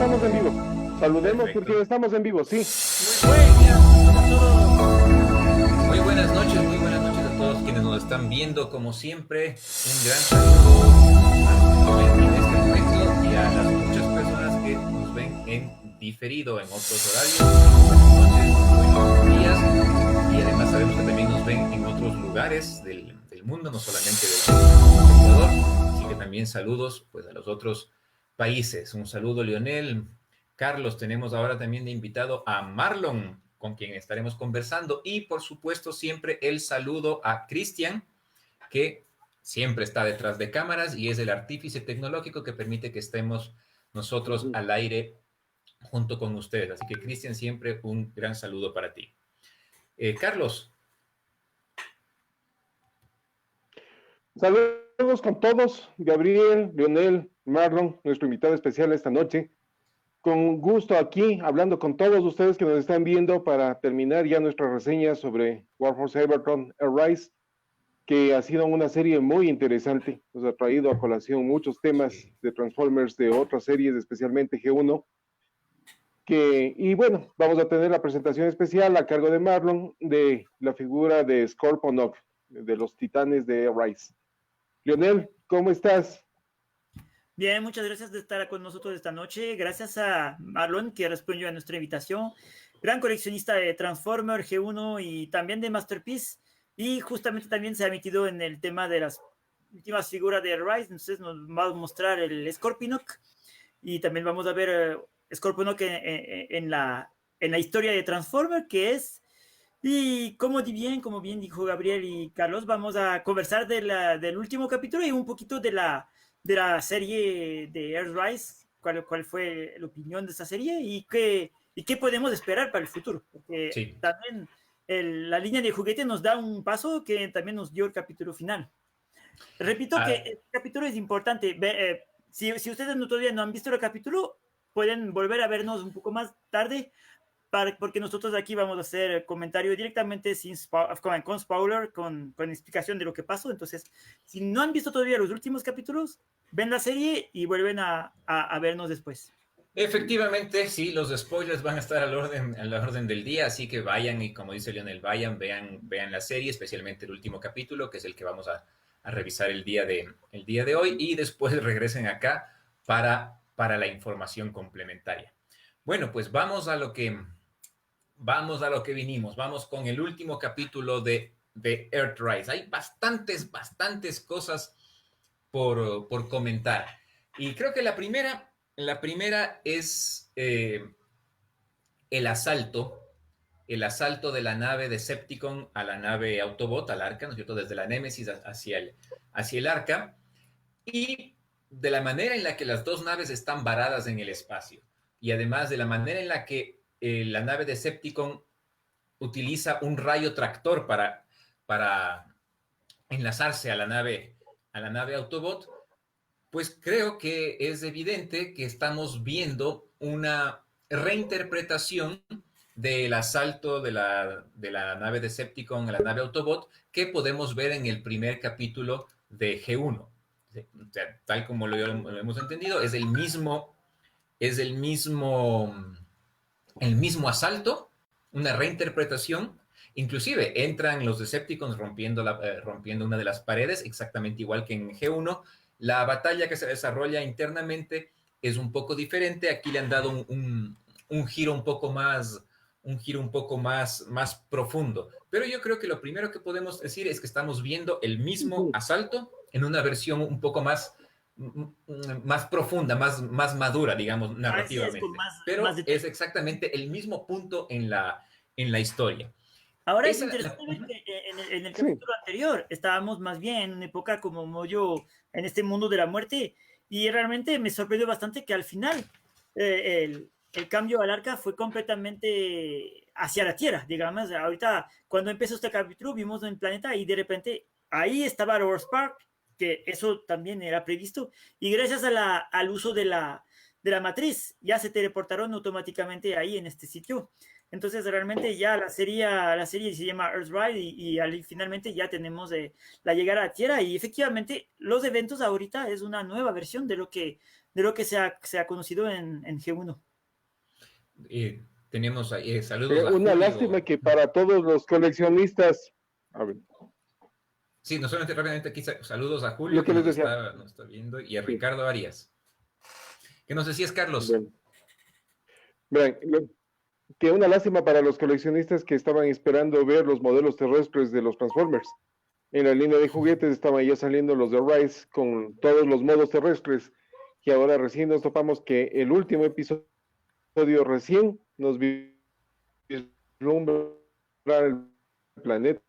estamos en vivo. Saludemos Perfecto. porque estamos en vivo, sí. Muy buenas noches a todos quienes nos están viendo, como siempre. Un gran saludo en este momento y a las muchas personas que nos ven en diferido en otros horarios. Buenas noches, buenos días. Y además sabemos que también nos ven en otros lugares del mundo, no solamente del Ecuador. Así que también saludos pues, a los otros países. Un saludo, Lionel. Carlos, tenemos ahora también de invitado a Marlon, con quien estaremos conversando, y por supuesto siempre el saludo a Cristian, que siempre está detrás de cámaras y es el artífice tecnológico que permite que estemos nosotros al aire junto con ustedes. Así que Cristian, siempre un gran saludo para ti. Carlos. Saludos con todos, Gabriel, Lionel, Marlon, nuestro invitado especial esta noche. Con gusto aquí, hablando con todos ustedes que nos están viendo para terminar ya nuestra reseña sobre War for Cybertron Arise, que ha sido una serie muy interesante. Nos ha traído a colación muchos temas de Transformers de otras series, especialmente G1. Y bueno, vamos a tener la presentación especial a cargo de Marlon de la figura de Scorponok, de los titanes de Arise. Lionel, ¿cómo estás? Bien, muchas gracias de estar con nosotros esta noche. Gracias a Marlon que respondió a nuestra invitación. Gran coleccionista de Transformer, G1 y también de Masterpiece. Y justamente también se ha metido en el tema de las últimas figuras de Rise. Entonces nos va a mostrar el Scorponok. Y también vamos a ver Scorponok en la historia de Transformer, que es... Y como bien dijo Gabriel y Carlos, vamos a conversar del último capítulo y un poquito de la serie de Earthrise, cuál fue la opinión de esa serie y qué podemos esperar para el futuro. Porque Sí. también la línea de juguete nos da un paso que también nos dio el capítulo final. Repito que el capítulo es importante. Si ustedes todavía no han visto el capítulo, pueden volver a vernos un poco más tarde, porque nosotros aquí vamos a hacer comentario directamente con spoiler, con explicación de lo que pasó. Entonces, si no han visto todavía los últimos capítulos, ven la serie y vuelven a vernos después. Efectivamente, sí, los spoilers van a estar a la orden del día, así que vayan y como dice Lionel, vean la serie, especialmente el último capítulo, que es el que vamos a revisar el día de hoy, y después regresen acá para la información complementaria. Bueno, pues vamos a lo que vinimos, vamos con el último capítulo de Earthrise. Hay bastantes cosas por comentar, y creo que la primera es el asalto de la nave Decepticon a la nave Autobot, al Arca, ¿no es cierto? Desde la Némesis hacia el Arca, y de la manera en la que las dos naves están varadas en el espacio, y además de la manera en la que la nave Decepticon utiliza un rayo tractor para enlazarse a la nave Autobot. Pues creo que es evidente que estamos viendo una reinterpretación del asalto de la nave Decepticon a la nave Autobot que podemos ver en el primer capítulo de G1. O sea, tal como lo hemos entendido, es el mismo asalto, una reinterpretación. Inclusive entran los Decepticons rompiendo una de las paredes, exactamente igual que en G1. La batalla que se desarrolla internamente es un poco diferente. Aquí le han dado un giro un poco más profundo. Pero yo creo que lo primero que podemos decir es que estamos viendo el mismo asalto en una versión un poco más profunda, más madura, digamos, narrativamente. Pero es exactamente el mismo punto en la historia. Ahora es interesante que en el capítulo anterior estábamos más bien en una época como Moyo, en este mundo de la muerte, y realmente me sorprendió bastante que al final el cambio al arca fue completamente hacia la Tierra, digamos. Ahorita, cuando empezó este capítulo, vimos un planeta y de repente ahí estaba Roar Park, que eso también era previsto, y gracias al uso de la matriz ya se teleportaron automáticamente ahí en este sitio. Entonces realmente ya la serie se llama Earthrise y finalmente ya tenemos la llegada a Tierra, y efectivamente los eventos ahorita es una nueva versión de lo que de lo que se ha conocido en G1. Tenemos ahí saludos a Una Julio. lástima que para todos los coleccionistas, a ver, Sí, no solamente rápidamente aquí saludos a Julio lo que les decía, nos está viendo y a sí, Ricardo Arias. ¿Qué nos decías, Carlos? bueno, vean, que una lástima para los coleccionistas que estaban esperando ver los modelos terrestres de los Transformers. En la línea de juguetes estaban ya saliendo los de Rise con todos los modos terrestres, y ahora recién nos topamos que el último episodio recién nos vislumbra el planeta.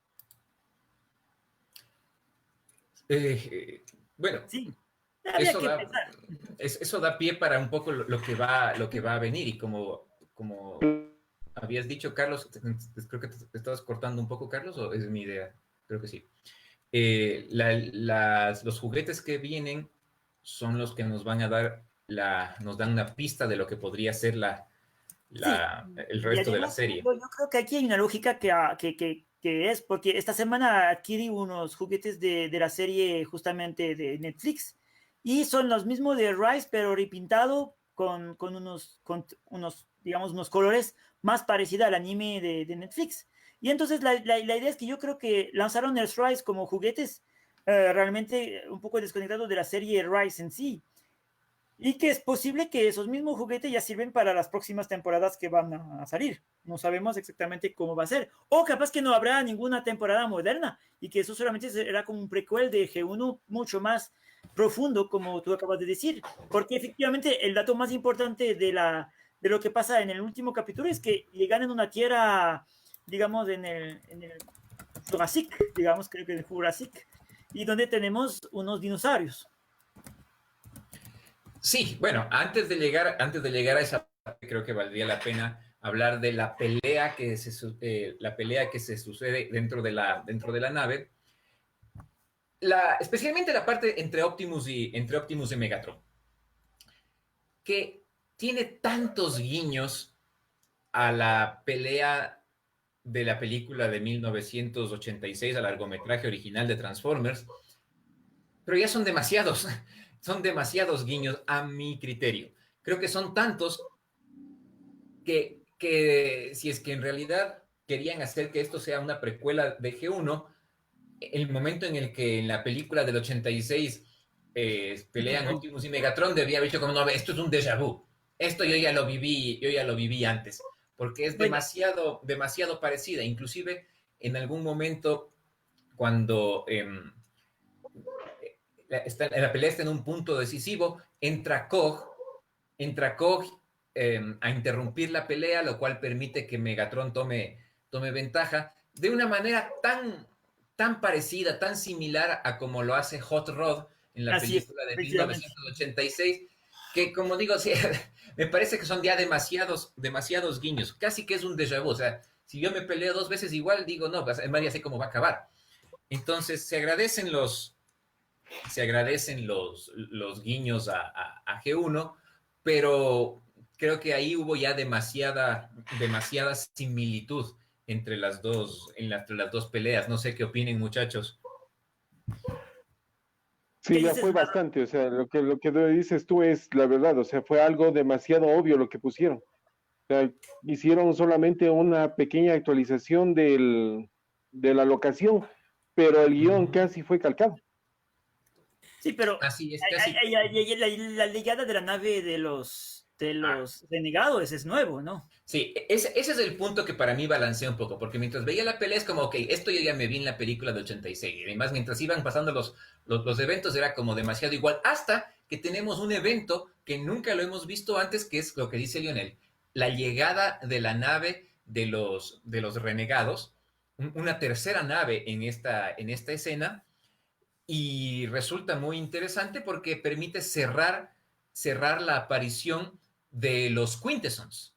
Bueno, Sí, había eso que da, pensar. eso da pie para un poco lo que va a venir, y como habías dicho, Carlos, creo que te estabas cortando un poco, Carlos, o es mi idea, creo que sí. Los juguetes que vienen son los que nos van a dar nos dan una pista de lo que podría ser el resto de la serie. Yo creo que aquí hay una lógica que es, porque esta semana adquirí unos juguetes de la serie justamente de Netflix, y son los mismos de Rise, pero repintado con unos, digamos, unos colores más parecidos al anime de Netflix. Y entonces la idea es que yo creo que lanzaron el Rise como juguetes realmente un poco desconectados de la serie Rise en sí. Y que es posible que esos mismos juguetes ya sirven para las próximas temporadas que van a salir. No sabemos exactamente cómo va a ser. O capaz que no habrá ninguna temporada moderna y que eso solamente será como un prequel de G1 mucho más profundo, como tú acabas de decir. Porque efectivamente el dato más importante de lo que pasa en el último capítulo es que llegan en una tierra, digamos, en el Jurassic, digamos, creo que en el Jurassic, y donde tenemos unos dinosaurios. Sí, bueno, antes de llegar a esa parte, creo que valdría la pena hablar de la pelea que se sucede dentro de la nave, especialmente la parte entre Optimus y Megatron, que tiene tantos guiños a la pelea de la película de 1986, al largometraje original de Transformers, pero ya son demasiados. Son demasiados guiños a mi criterio. Creo que son tantos que si es que en realidad querían hacer que esto sea una precuela de G1, el momento en el que en la película del 86 pelean Optimus y Megatron, debía haber dicho como, no, esto es un déjà vu. Esto yo ya lo viví antes, porque es demasiado parecida. Inclusive en algún momento cuando la pelea está en un punto decisivo, entra Koch a interrumpir la pelea, lo cual permite que Megatron tome ventaja de una manera tan parecida, tan similar a como lo hace Hot Rod en la película de 1986, que como digo, sí, me parece que son ya demasiados guiños, casi que es un déjà vu. O sea, si yo me peleo dos veces igual, digo, no, en ya sé cómo va a acabar. Entonces se agradecen los guiños a G1, pero creo que ahí hubo ya demasiada similitud entre las dos peleas. No sé qué opinen, muchachos. Sí, ya fue bastante, o sea, lo que dices tú es la verdad, o sea, fue algo demasiado obvio lo que pusieron. O sea, hicieron solamente una pequeña actualización de la locación, pero el guión casi fue calcado. Sí, pero así es, la llegada de la nave de los renegados es nuevo, ¿no? Sí, ese es el punto que para mí balancea un poco, porque mientras veía la pelea es como, ok, esto yo ya me vi en la película de 86, y además mientras iban pasando los eventos era como demasiado igual, hasta que tenemos un evento que nunca lo hemos visto antes, que es lo que dice Lionel, la llegada de la nave de los renegados, una tercera nave en esta escena, y resulta muy interesante porque permite cerrar la aparición de los Quintessons.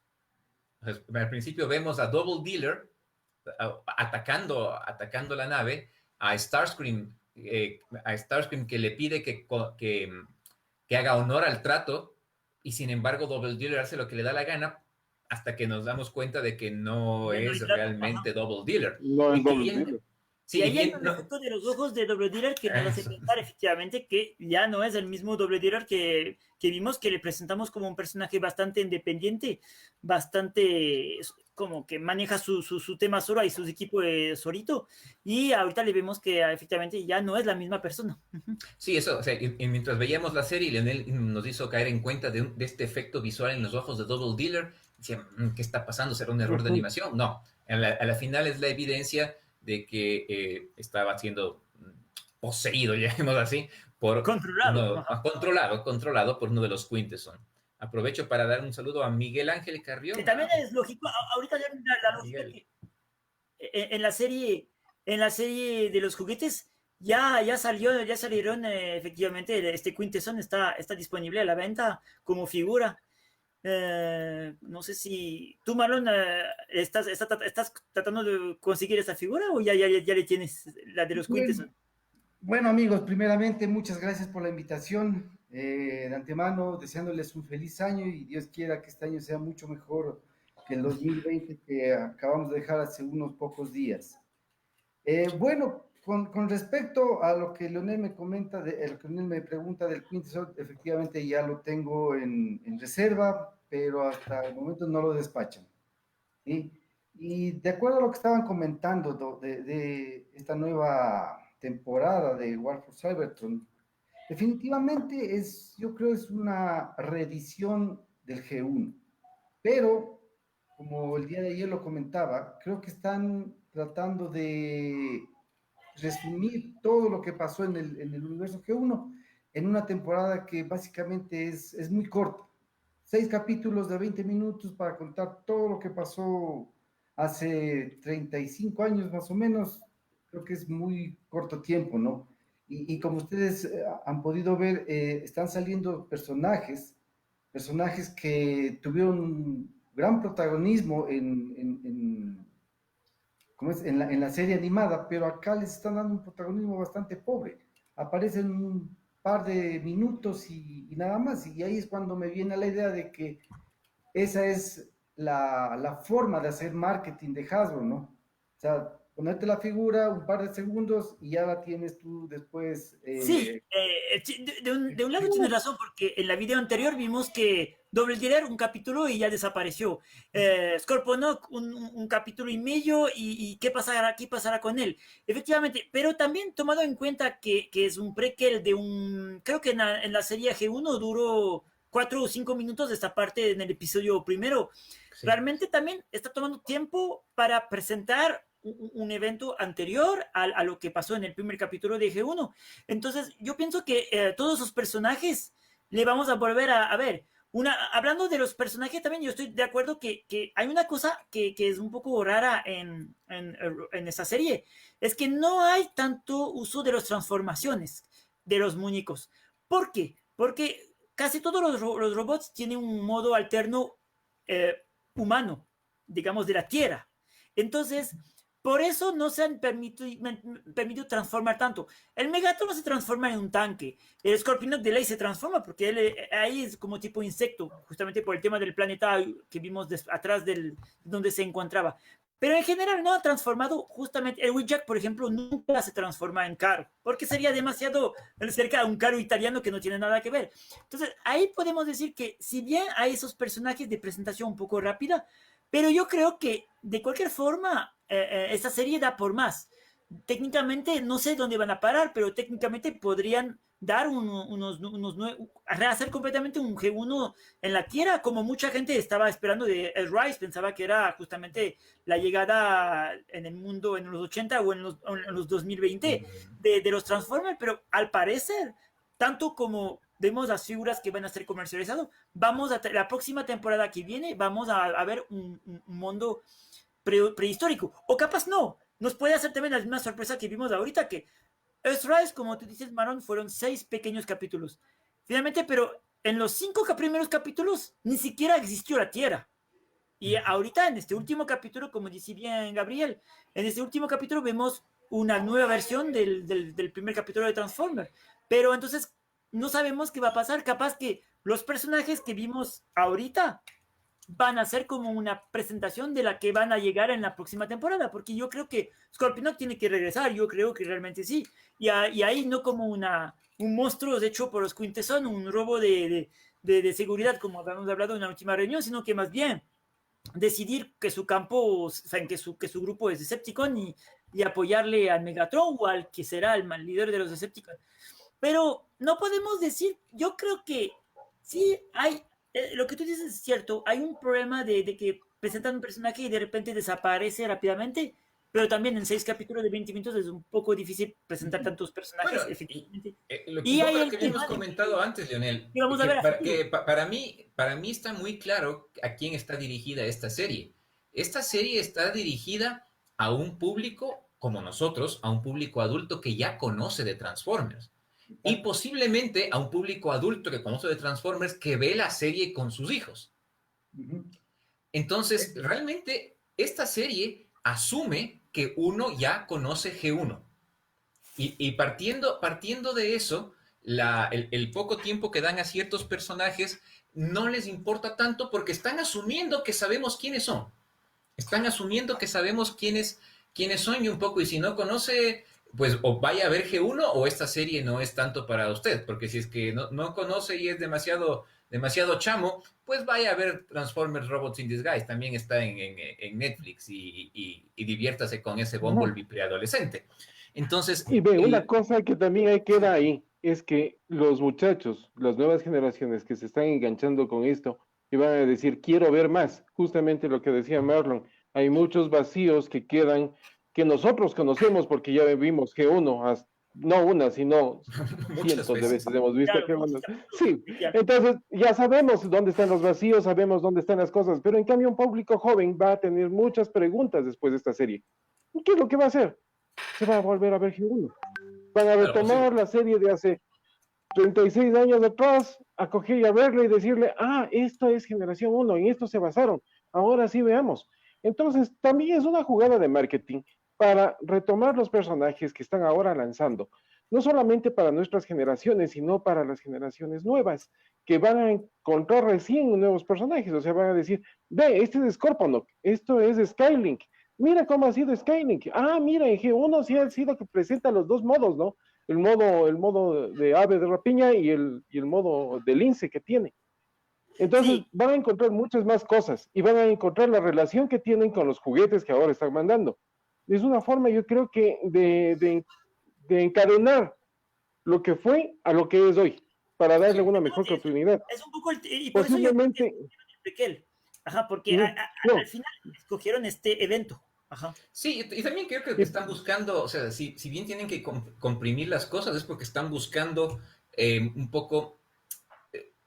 Al principio vemos a Double Dealer atacando la nave, a Starscream que le pide que haga honor al trato, y sin embargo Double Dealer hace lo que le da la gana, hasta que nos damos cuenta de que no es realmente Double Dealer. No es Double Dealer. Y Sí, ahí hay bien, un no, efecto de los ojos de Double Dealer que nos hace pensar efectivamente que ya no es el mismo Double Dealer que vimos, que le presentamos como un personaje bastante independiente, bastante como que maneja su tema solo y sus equipos solito. Y ahorita le vemos que efectivamente ya no es la misma persona. sí, eso, o sea, y mientras veíamos la serie, Leonel nos hizo caer en cuenta de este efecto visual en los ojos de Double Dealer. Decía, ¿qué está pasando? ¿Será un error de Ujú. animación? No, a la final es la evidencia de que estaba siendo poseído, llamémoslo así, por Controlado. uno, Ajá. controlado por uno de los Quintesson. Aprovecho para dar un saludo a Miguel Ángel Que Carrión. también es lógico, ahorita ya la lógica Miguel. que en la serie de los juguetes ya salieron efectivamente este Quintesson está disponible a la venta como figura. No sé si tú, Marlon, estás tratando de conseguir esta figura o ya le tienes la de los Bien, Quintesson. bueno amigos, primeramente muchas gracias por la invitación. De antemano, deseándoles un feliz año y Dios quiera que este año sea mucho mejor que el 2020 que acabamos de dejar hace unos pocos días. Bueno, con respecto a lo que Leonel me comenta, lo que Leonel me pregunta del Quintesson, efectivamente ya lo tengo en reserva, pero hasta el momento no lo despachan. ¿Sí? Y de acuerdo a lo que estaban comentando de esta nueva temporada de War for Cybertron, definitivamente yo creo es una reedición del G1, pero como el día de ayer lo comentaba, creo que están tratando de resumir todo lo que pasó en el universo G1 en una temporada que básicamente es muy corta. 6 capítulos de 20 minutos para contar todo lo que pasó hace 35 años más o menos. Creo que es muy corto tiempo, ¿no? Y como ustedes han podido ver, están saliendo personajes que tuvieron gran protagonismo ¿cómo es? En la serie animada, pero acá les están dando un protagonismo bastante pobre. Aparecen un par de minutos y nada más, y ahí es cuando me viene la idea de que esa es la forma de hacer marketing de Hasbro, ¿no? O sea, ponerte la figura un par de segundos y ya la tienes tú después. Sí, de un lado tienes razón, porque en la video anterior vimos que Double Dealer un capítulo y ya desapareció. Scorponok un capítulo y medio y qué pasará con él. Efectivamente, pero también tomado en cuenta que es un prequel de creo que en la serie G1 duró 4 o 5 minutos de esta parte en el episodio primero. Sí. Realmente también está tomando tiempo para presentar un evento anterior a lo que pasó en el primer capítulo de G1. Entonces, yo pienso que todos esos personajes le vamos a volver a ver. Hablando de los personajes también, yo estoy de acuerdo que hay una cosa que es un poco rara en esta serie, es que no hay tanto uso de las transformaciones de los muñecos. ¿Por qué? Porque casi todos los robots tienen un modo alterno humano, digamos, de la Tierra. Entonces, por eso no se han permitido transformar tanto. El Megatron no se transforma en un tanque. El Scorponok de ley se transforma porque él ahí es como tipo insecto, justamente por el tema del planeta que vimos atrás donde se encontraba. Pero en general no ha transformado justamente. El Wheeljack, por ejemplo, nunca se transforma en carro, porque sería demasiado cerca de un carro italiano que no tiene nada que ver. Entonces, ahí podemos decir que si bien hay esos personajes de presentación un poco rápida, pero yo creo que de cualquier forma, esta serie da por más. Técnicamente, no sé dónde van a parar, pero técnicamente podrían dar rehacer completamente un G1 en la Tierra, como mucha gente estaba esperando de Rise, pensaba que era justamente la llegada en el mundo en los 80 o en los 2020 de los Transformers, pero al parecer, tanto como vemos las figuras que van a ser comercializadas, la próxima temporada que viene, vamos a ver un mundo prehistórico. O capaz no, nos puede hacer también la misma sorpresa que vimos ahorita, que Earthrise, como tú dices, Maron, fueron 6 pequeños capítulos. Finalmente, pero en los 5 primeros capítulos ni siquiera existió la Tierra. Y ahorita, en este último capítulo, como dice bien Gabriel, en este último capítulo vemos una nueva versión del primer capítulo de Transformers. Pero entonces, no sabemos qué va a pasar. Capaz que los personajes que vimos ahorita van a ser como una presentación de la que van a llegar en la próxima temporada, porque yo creo que Scorponok tiene que regresar, yo creo que realmente sí, y ahí no como un monstruo hecho por los Quintesson, un robo de seguridad, como habíamos hablado en la última reunión, sino que más bien decidir que su campo, o sea, que su grupo es Decepticon y apoyarle al Megatron o al que será el líder de los Decepticon. Pero no podemos decir, yo creo que sí hay, lo que tú dices es cierto, hay un problema de que presentan un personaje y de repente desaparece rápidamente, pero también en 6 capítulos de 20 minutos es un poco difícil presentar tantos personajes, Bueno, efectivamente. un Y poco hay lo el que habíamos tema de comentado antes, Leonel, que vamos a ver a futuro. para mí está muy claro a quién está dirigida esta serie. Esta serie está dirigida a un público como nosotros, a un público adulto que ya conoce de Transformers. Y posiblemente a un público adulto que conoce de Transformers que ve la serie con sus hijos. Entonces, realmente, esta serie asume que uno ya conoce G1. Y partiendo de eso, el poco tiempo que dan a ciertos personajes no les importa tanto porque están asumiendo que sabemos quiénes son. Están asumiendo que sabemos quiénes son y un poco, y si no conoce, pues o vaya a ver G1 o esta serie no es tanto para usted, porque si es que no conoce y es demasiado chamo, pues vaya a ver Transformers Robots in Disguise, también está en Netflix y diviértase con ese Bumblebee preadolescente. Entonces, Y ve, una cosa que también queda ahí es que los muchachos, las nuevas generaciones que se están enganchando con esto, y van a decir, quiero ver más, justamente lo que decía Marlon, hay muchos vacíos que quedan, que nosotros conocemos porque ya vimos G1, no una, sino cientos de veces hemos visto Claro, G1. Sí, entonces ya sabemos dónde están los vacíos, sabemos dónde están las cosas, pero en cambio un público joven va a tener muchas preguntas después de esta serie. ¿Y qué es lo que va a hacer? Se va a volver a ver G1. Van a retomar la serie de hace 36 años atrás, a coger y a verla y decirle, esto es generación 1, en esto se basaron, ahora sí veamos. Entonces, también es una jugada de marketing para retomar los personajes que están ahora lanzando, no solamente para nuestras generaciones, sino para las generaciones nuevas, que van a encontrar recién nuevos personajes, o sea, van a decir, ve, este es Scorponok, esto es Skylink, mira cómo ha sido Skylink, mira, en G1 sí ha sido que presenta los dos modos, ¿no? El modo de ave de rapiña y el modo de lince que tiene. Entonces Sí. van a encontrar muchas más cosas y van a encontrar la relación que tienen con los juguetes que ahora están mandando. Es una forma, yo creo que, de encadenar lo que fue a lo que es hoy, para darle una mejor continuidad. Es un poco, y por posiblemente, eso yo creo que porque no. al final escogieron este evento. Ajá. Sí, y también creo que están buscando, o sea, si bien tienen que comprimir las cosas, es porque están buscando un poco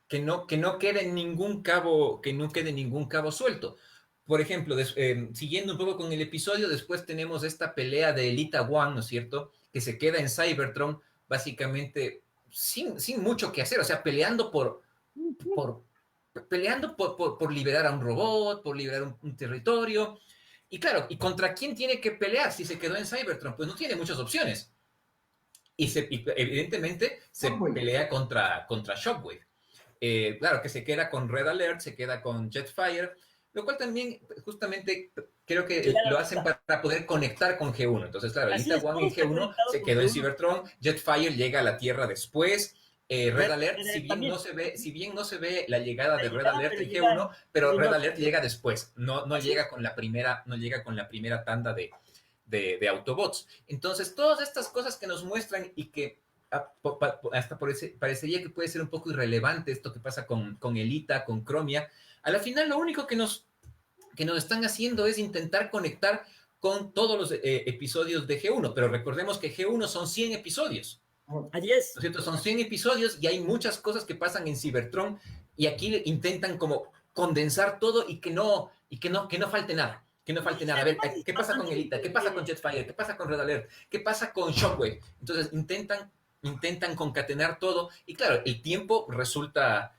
que no quede ningún cabo, que no quede ningún cabo suelto. Por ejemplo, siguiendo un poco con el episodio, después tenemos esta pelea de Elita One, ¿no es cierto? Que se queda en Cybertron, básicamente sin mucho que hacer, o sea, peleando por liberar a un robot, por liberar un territorio. Y claro, ¿y contra quién tiene que pelear si se quedó en Cybertron? Pues no tiene muchas opciones. Y evidentemente se pelea contra Shockwave. Claro, que se queda con Red Alert, se queda con Jetfire, lo cual también justamente creo que lo hacen para poder conectar con G1. Entonces, claro, Elita One en G1 se quedó en Cybertron, Jetfire llega a la Tierra después. Red Alert, si bien no se ve la llegada de Red Alert en G1, pero Red Alert llega después, no llega con la primera tanda de Autobots. Entonces, todas estas cosas que nos muestran y que hasta parecería que puede ser un poco irrelevante esto que pasa con Elita, con Chromia, a la final lo único que nos están haciendo es intentar conectar con todos los episodios de G1, pero recordemos que G1 son 100 episodios. Así es. ¿No es cierto? Son 100 episodios y hay muchas cosas que pasan en Cybertron y aquí intentan como condensar todo y que no falte nada. Que no falte nada. A ver, ¿qué pasa con Elita? ¿Qué pasa con Jetfire? ¿Qué pasa con Red Alert? ¿Qué pasa con Shockwave? Entonces intentan concatenar todo y claro, el tiempo resulta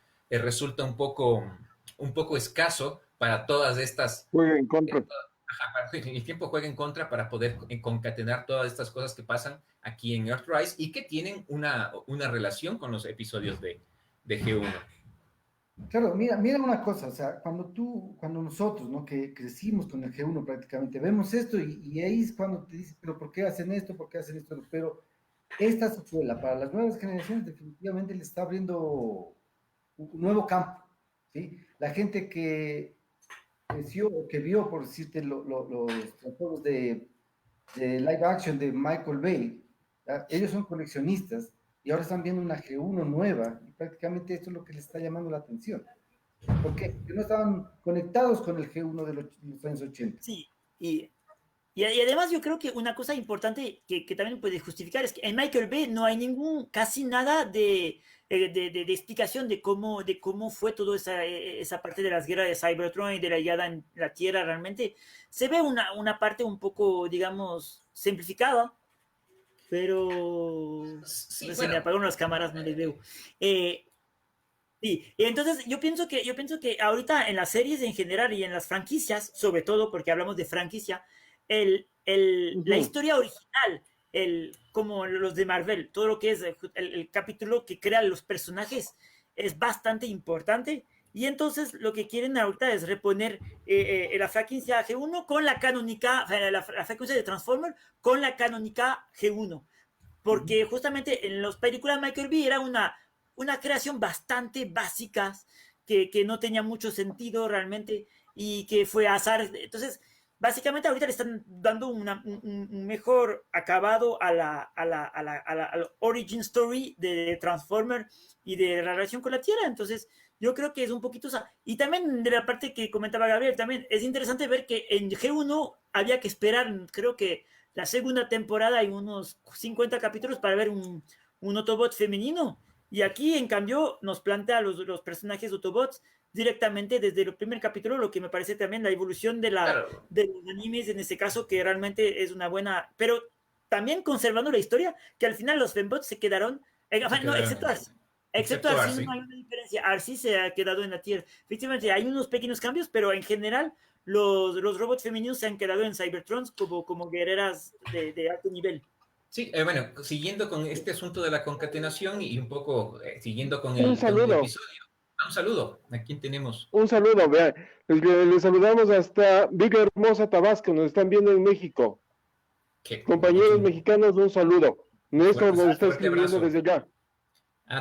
un poco escaso para todas estas... Juega en contra. El tiempo juega en contra para poder concatenar todas estas cosas que pasan aquí en Earthrise y que tienen una relación con los episodios de G1. Claro, mira una cosa, o sea, cuando nosotros, ¿no? Que crecimos con el G1 prácticamente, vemos esto y ahí es cuando te dices, pero ¿por qué hacen esto? ¿Por qué hacen esto? Pero esta secuela para las nuevas generaciones definitivamente le está abriendo un nuevo campo, ¿sí? La gente que creció o que vio, por decirte, los trabajos de live action de Michael Bay, ¿ya? Ellos son coleccionistas y ahora están viendo una G1 nueva y prácticamente esto es lo que les está llamando la atención. ¿Por qué? Porque no estaban conectados con el G1 de los años 80. Sí, y además yo creo que una cosa importante que también puede justificar es que en Michael Bay no hay casi nada de explicación de cómo fue toda esa parte de las guerras de Cybertron y de la llegada en la Tierra realmente. Se ve una parte un poco, digamos, simplificada, pero Sí, no sé, me bueno, apagaron las cámaras, no les veo. Eh, Sí, y entonces yo pienso que ahorita en las series en general y en las franquicias, sobre todo porque hablamos de franquicia, la Ujú. historia original, como los de Marvel, todo lo que es el capítulo que crean los personajes es bastante importante. Y entonces lo que quieren ahorita es reponer la franquicia G1 con la canónica, la franquicia de Transformers con la canónica G1 porque justamente en las películas de Michael Bay era una creación bastante básica, que no tenía mucho sentido realmente y que fue azar. Entonces, básicamente ahorita le están dando un mejor acabado a la origin story de Transformer y de la relación con la Tierra. Entonces, yo creo que es un poquito... Y también de la parte que comentaba Gabriel, también es interesante ver que en G1 había que esperar, creo que la segunda temporada hay unos 50 capítulos para ver un Autobot femenino. Y aquí, en cambio, nos plantea los personajes Autobots directamente desde el primer capítulo, lo que me parece también la evolución claro, de los animes en este caso, que realmente es una buena, pero también conservando la historia, que al final los fembots se quedaron, se no, quedaron excepto excepto Arcee, no Arcee. hay una diferencia. Arcee se ha quedado en la Tierra. Efectivamente, hay unos pequeños cambios, pero en general los robots femeninos se han quedado en Cybertrons como guerreras de alto nivel. Sí, bueno, siguiendo con este asunto de la concatenación y un poco siguiendo Un con el saludo, episodio. Un saludo. ¿A quién tenemos? un saludo, vean. Les saludamos hasta Villa Hermosa, Tabasco, nos están viendo en México. Compañeros Un mexicanos, un saludo. Néstor nos está fuerte escribiendo abrazo. desde allá.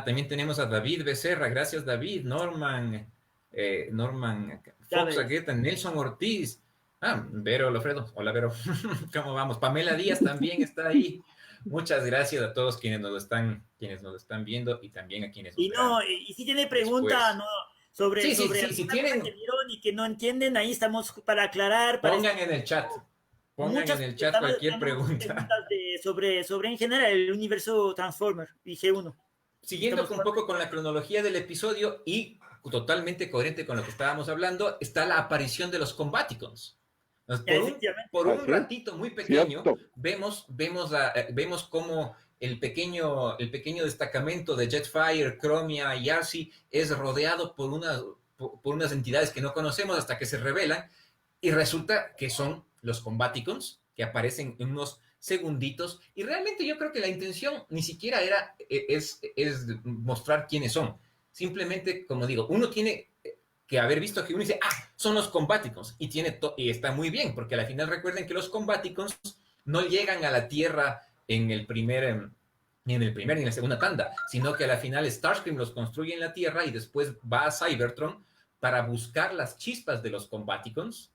También tenemos a David Becerra. Gracias, David. Norman Ya Fox ves. Agueta, Nelson Ortiz. Vero Lofredo. Hola, Vero. ¿Cómo vamos? Pamela Díaz también está ahí. Muchas gracias a todos quienes nos están viendo y también a quienes nos Y verán no, y si tiene pregunta, después. ¿no? sobre, Sí, sí, sobre sí, si alguna cosa tienen, que vieron y que no entienden, ahí estamos para aclarar, para pongan en el chat. Pongan en muchas, el chat cualquier tenemos muchas pregunta. preguntas sobre en general el universo Transformer y G1. Siguiendo Estamos un para... poco con la cronología del episodio y totalmente coherente con lo que estábamos hablando, está la aparición de los Combaticons. Efectivamente. Por un Así es, ratito muy pequeño, cierto. vemos cómo el pequeño destacamento de Jetfire, Chromia y Arcee es rodeado por unas entidades que no conocemos hasta que se revelan y resulta que son los Combaticons que aparecen en unos segunditos y realmente yo creo que la intención ni siquiera es mostrar quiénes son. Simplemente, como digo, uno tiene que haber visto que uno dice, son los Combaticons y está muy bien, porque al final recuerden que los Combaticons no llegan a la Tierra ni en el primer ni en la segunda tanda, sino que al final Starscream los construye en la Tierra y después va a Cybertron para buscar las chispas de los Combaticons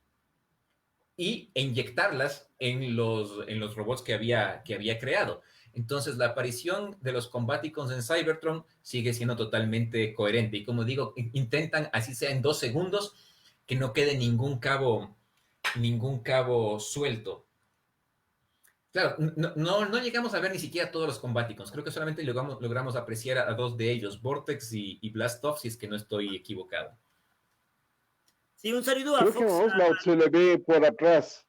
y inyectarlas en los robots que había creado. Entonces, la aparición de los Combaticons en Cybertron sigue siendo totalmente coherente. Y como digo, intentan, así sea en 2 segundos, que no quede ningún cabo suelto. Claro, no llegamos a ver ni siquiera todos los Combaticons. Creo que solamente logramos apreciar a dos de ellos, Vortex y Blastoff, si es que no estoy equivocado. Sí, un saludo a Creo que a Fox. Osloud se le ve por atrás.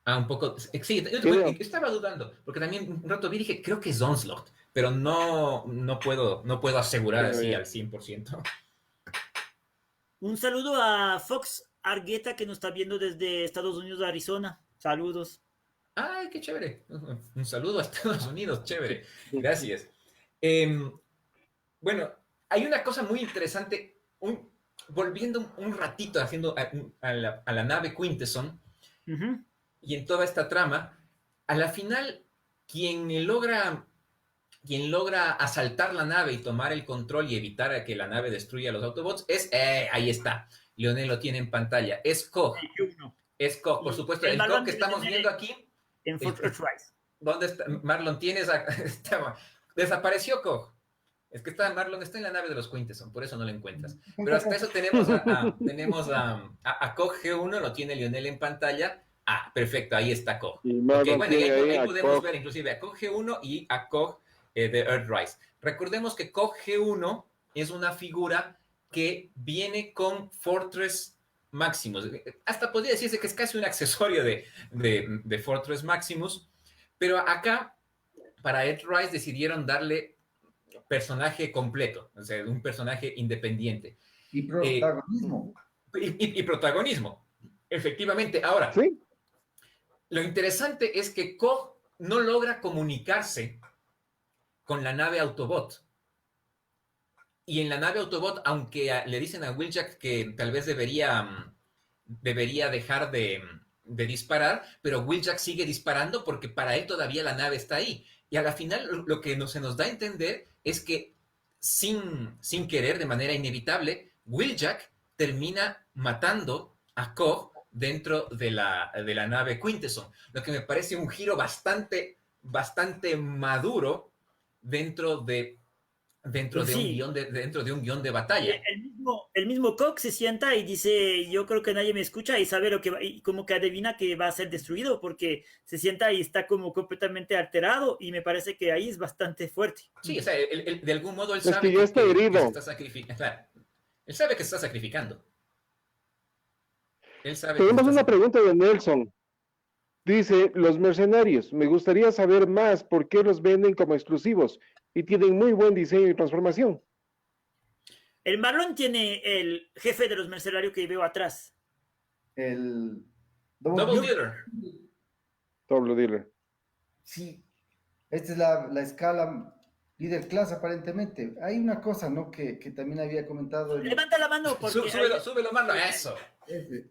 Un poco. Sí, Creo. estaba dudando, porque también un rato vi y dije, creo que es Onslaught, pero no puedo asegurar así Ya. al 100%. Un saludo a Fox Argueta que nos está viendo desde Estados Unidos de Arizona. Saludos. ¡Ay, qué chévere! Un saludo a Estados Unidos, chévere. Gracias. Bueno, hay una cosa muy interesante. volviendo un ratito haciendo a la nave Quintesson Ujú. y en toda esta trama, a la final, quien logra asaltar la nave y tomar el control y evitar a que la nave destruya a los Autobots ahí está, Lionel lo tiene en pantalla, es Koch. Uno. Es Koch, por Y supuesto. el El Koch Marlon que debe estamos tener viendo aquí. en Earthrise. ¿Dónde está? Marlon, tienes. Desapareció Koch. Es que Marlon está en la nave de los Quintesson, por eso no lo encuentras. Pero hasta eso tenemos a Koch G1, lo tiene Lionel en pantalla. Ah, perfecto, ahí está Koch. Y Ok, Marlon bueno, y tiene ahí ahí a podemos Koch. ver inclusive a Koch G1 y a Koch de Earthrise. Recordemos que Koch G1 es una figura que viene con Fortress Maximus. Hasta podría decirse que es casi un accesorio de Fortress Maximus, pero acá para Earthrise decidieron darle personaje completo, o sea, un personaje independiente. Y protagonismo. Y protagonismo, efectivamente. Ahora, Sí, lo interesante es que Koch no logra comunicarse con la nave Autobot. Y en la nave Autobot, aunque le dicen a Wheeljack que tal vez debería dejar de disparar, pero Wheeljack sigue disparando porque para él todavía la nave está ahí. Y a la final lo que se nos da a entender es que sin querer, de manera inevitable, Wheeljack termina matando a Koch dentro de la nave Quintesson, lo que me parece un giro bastante maduro dentro de un Sí, guión de batalla. el mismo Koch se sienta y dice, yo creo que nadie me escucha y sabe lo que va, y como que adivina que va a ser destruido porque se sienta y está como completamente alterado y me parece que ahí es bastante fuerte. Sí, o sea, de algún modo él es que sabe ya está que se herido. está sacrificando. O sea, él sabe que se está sacrificando. Él sabe que se Tenemos está una sacrificando. pregunta de Nelson. Dice, los mercenarios, me gustaría saber más por qué los venden como exclusivos y tienen muy buen diseño y transformación. El Marlon tiene el jefe de los mercenarios que veo atrás. El Double Dealer. Doble dealer. Sí, esta es la escala líder class aparentemente. Hay una cosa, ¿no? Que también había comentado Levanta la mano porque Súbelo, Marlon. Eso. ese.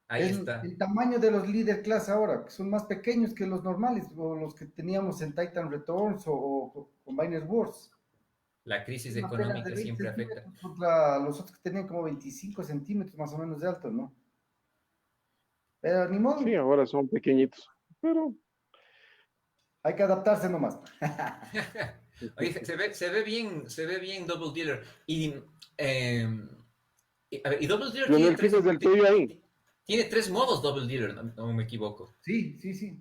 Ahí Es está. el tamaño de los líder class ahora, que son más pequeños que los normales, o los que teníamos en Titan Returns o Combiner Wars. La crisis Apenas de económica 20 siempre afecta. centímetros contra los otros que tenían como 25 centímetros más o menos de alto, ¿no? Pero ni modo, Sí, ahora son pequeñitos, pero hay que adaptarse nomás. Oye, se ve bien Double Dealer. Eh, a ver, y Double Dealer tiene Lionel, tienes del tuyo ahí. tiene tres modos Double Dealer, no me equivoco. Sí, sí, sí.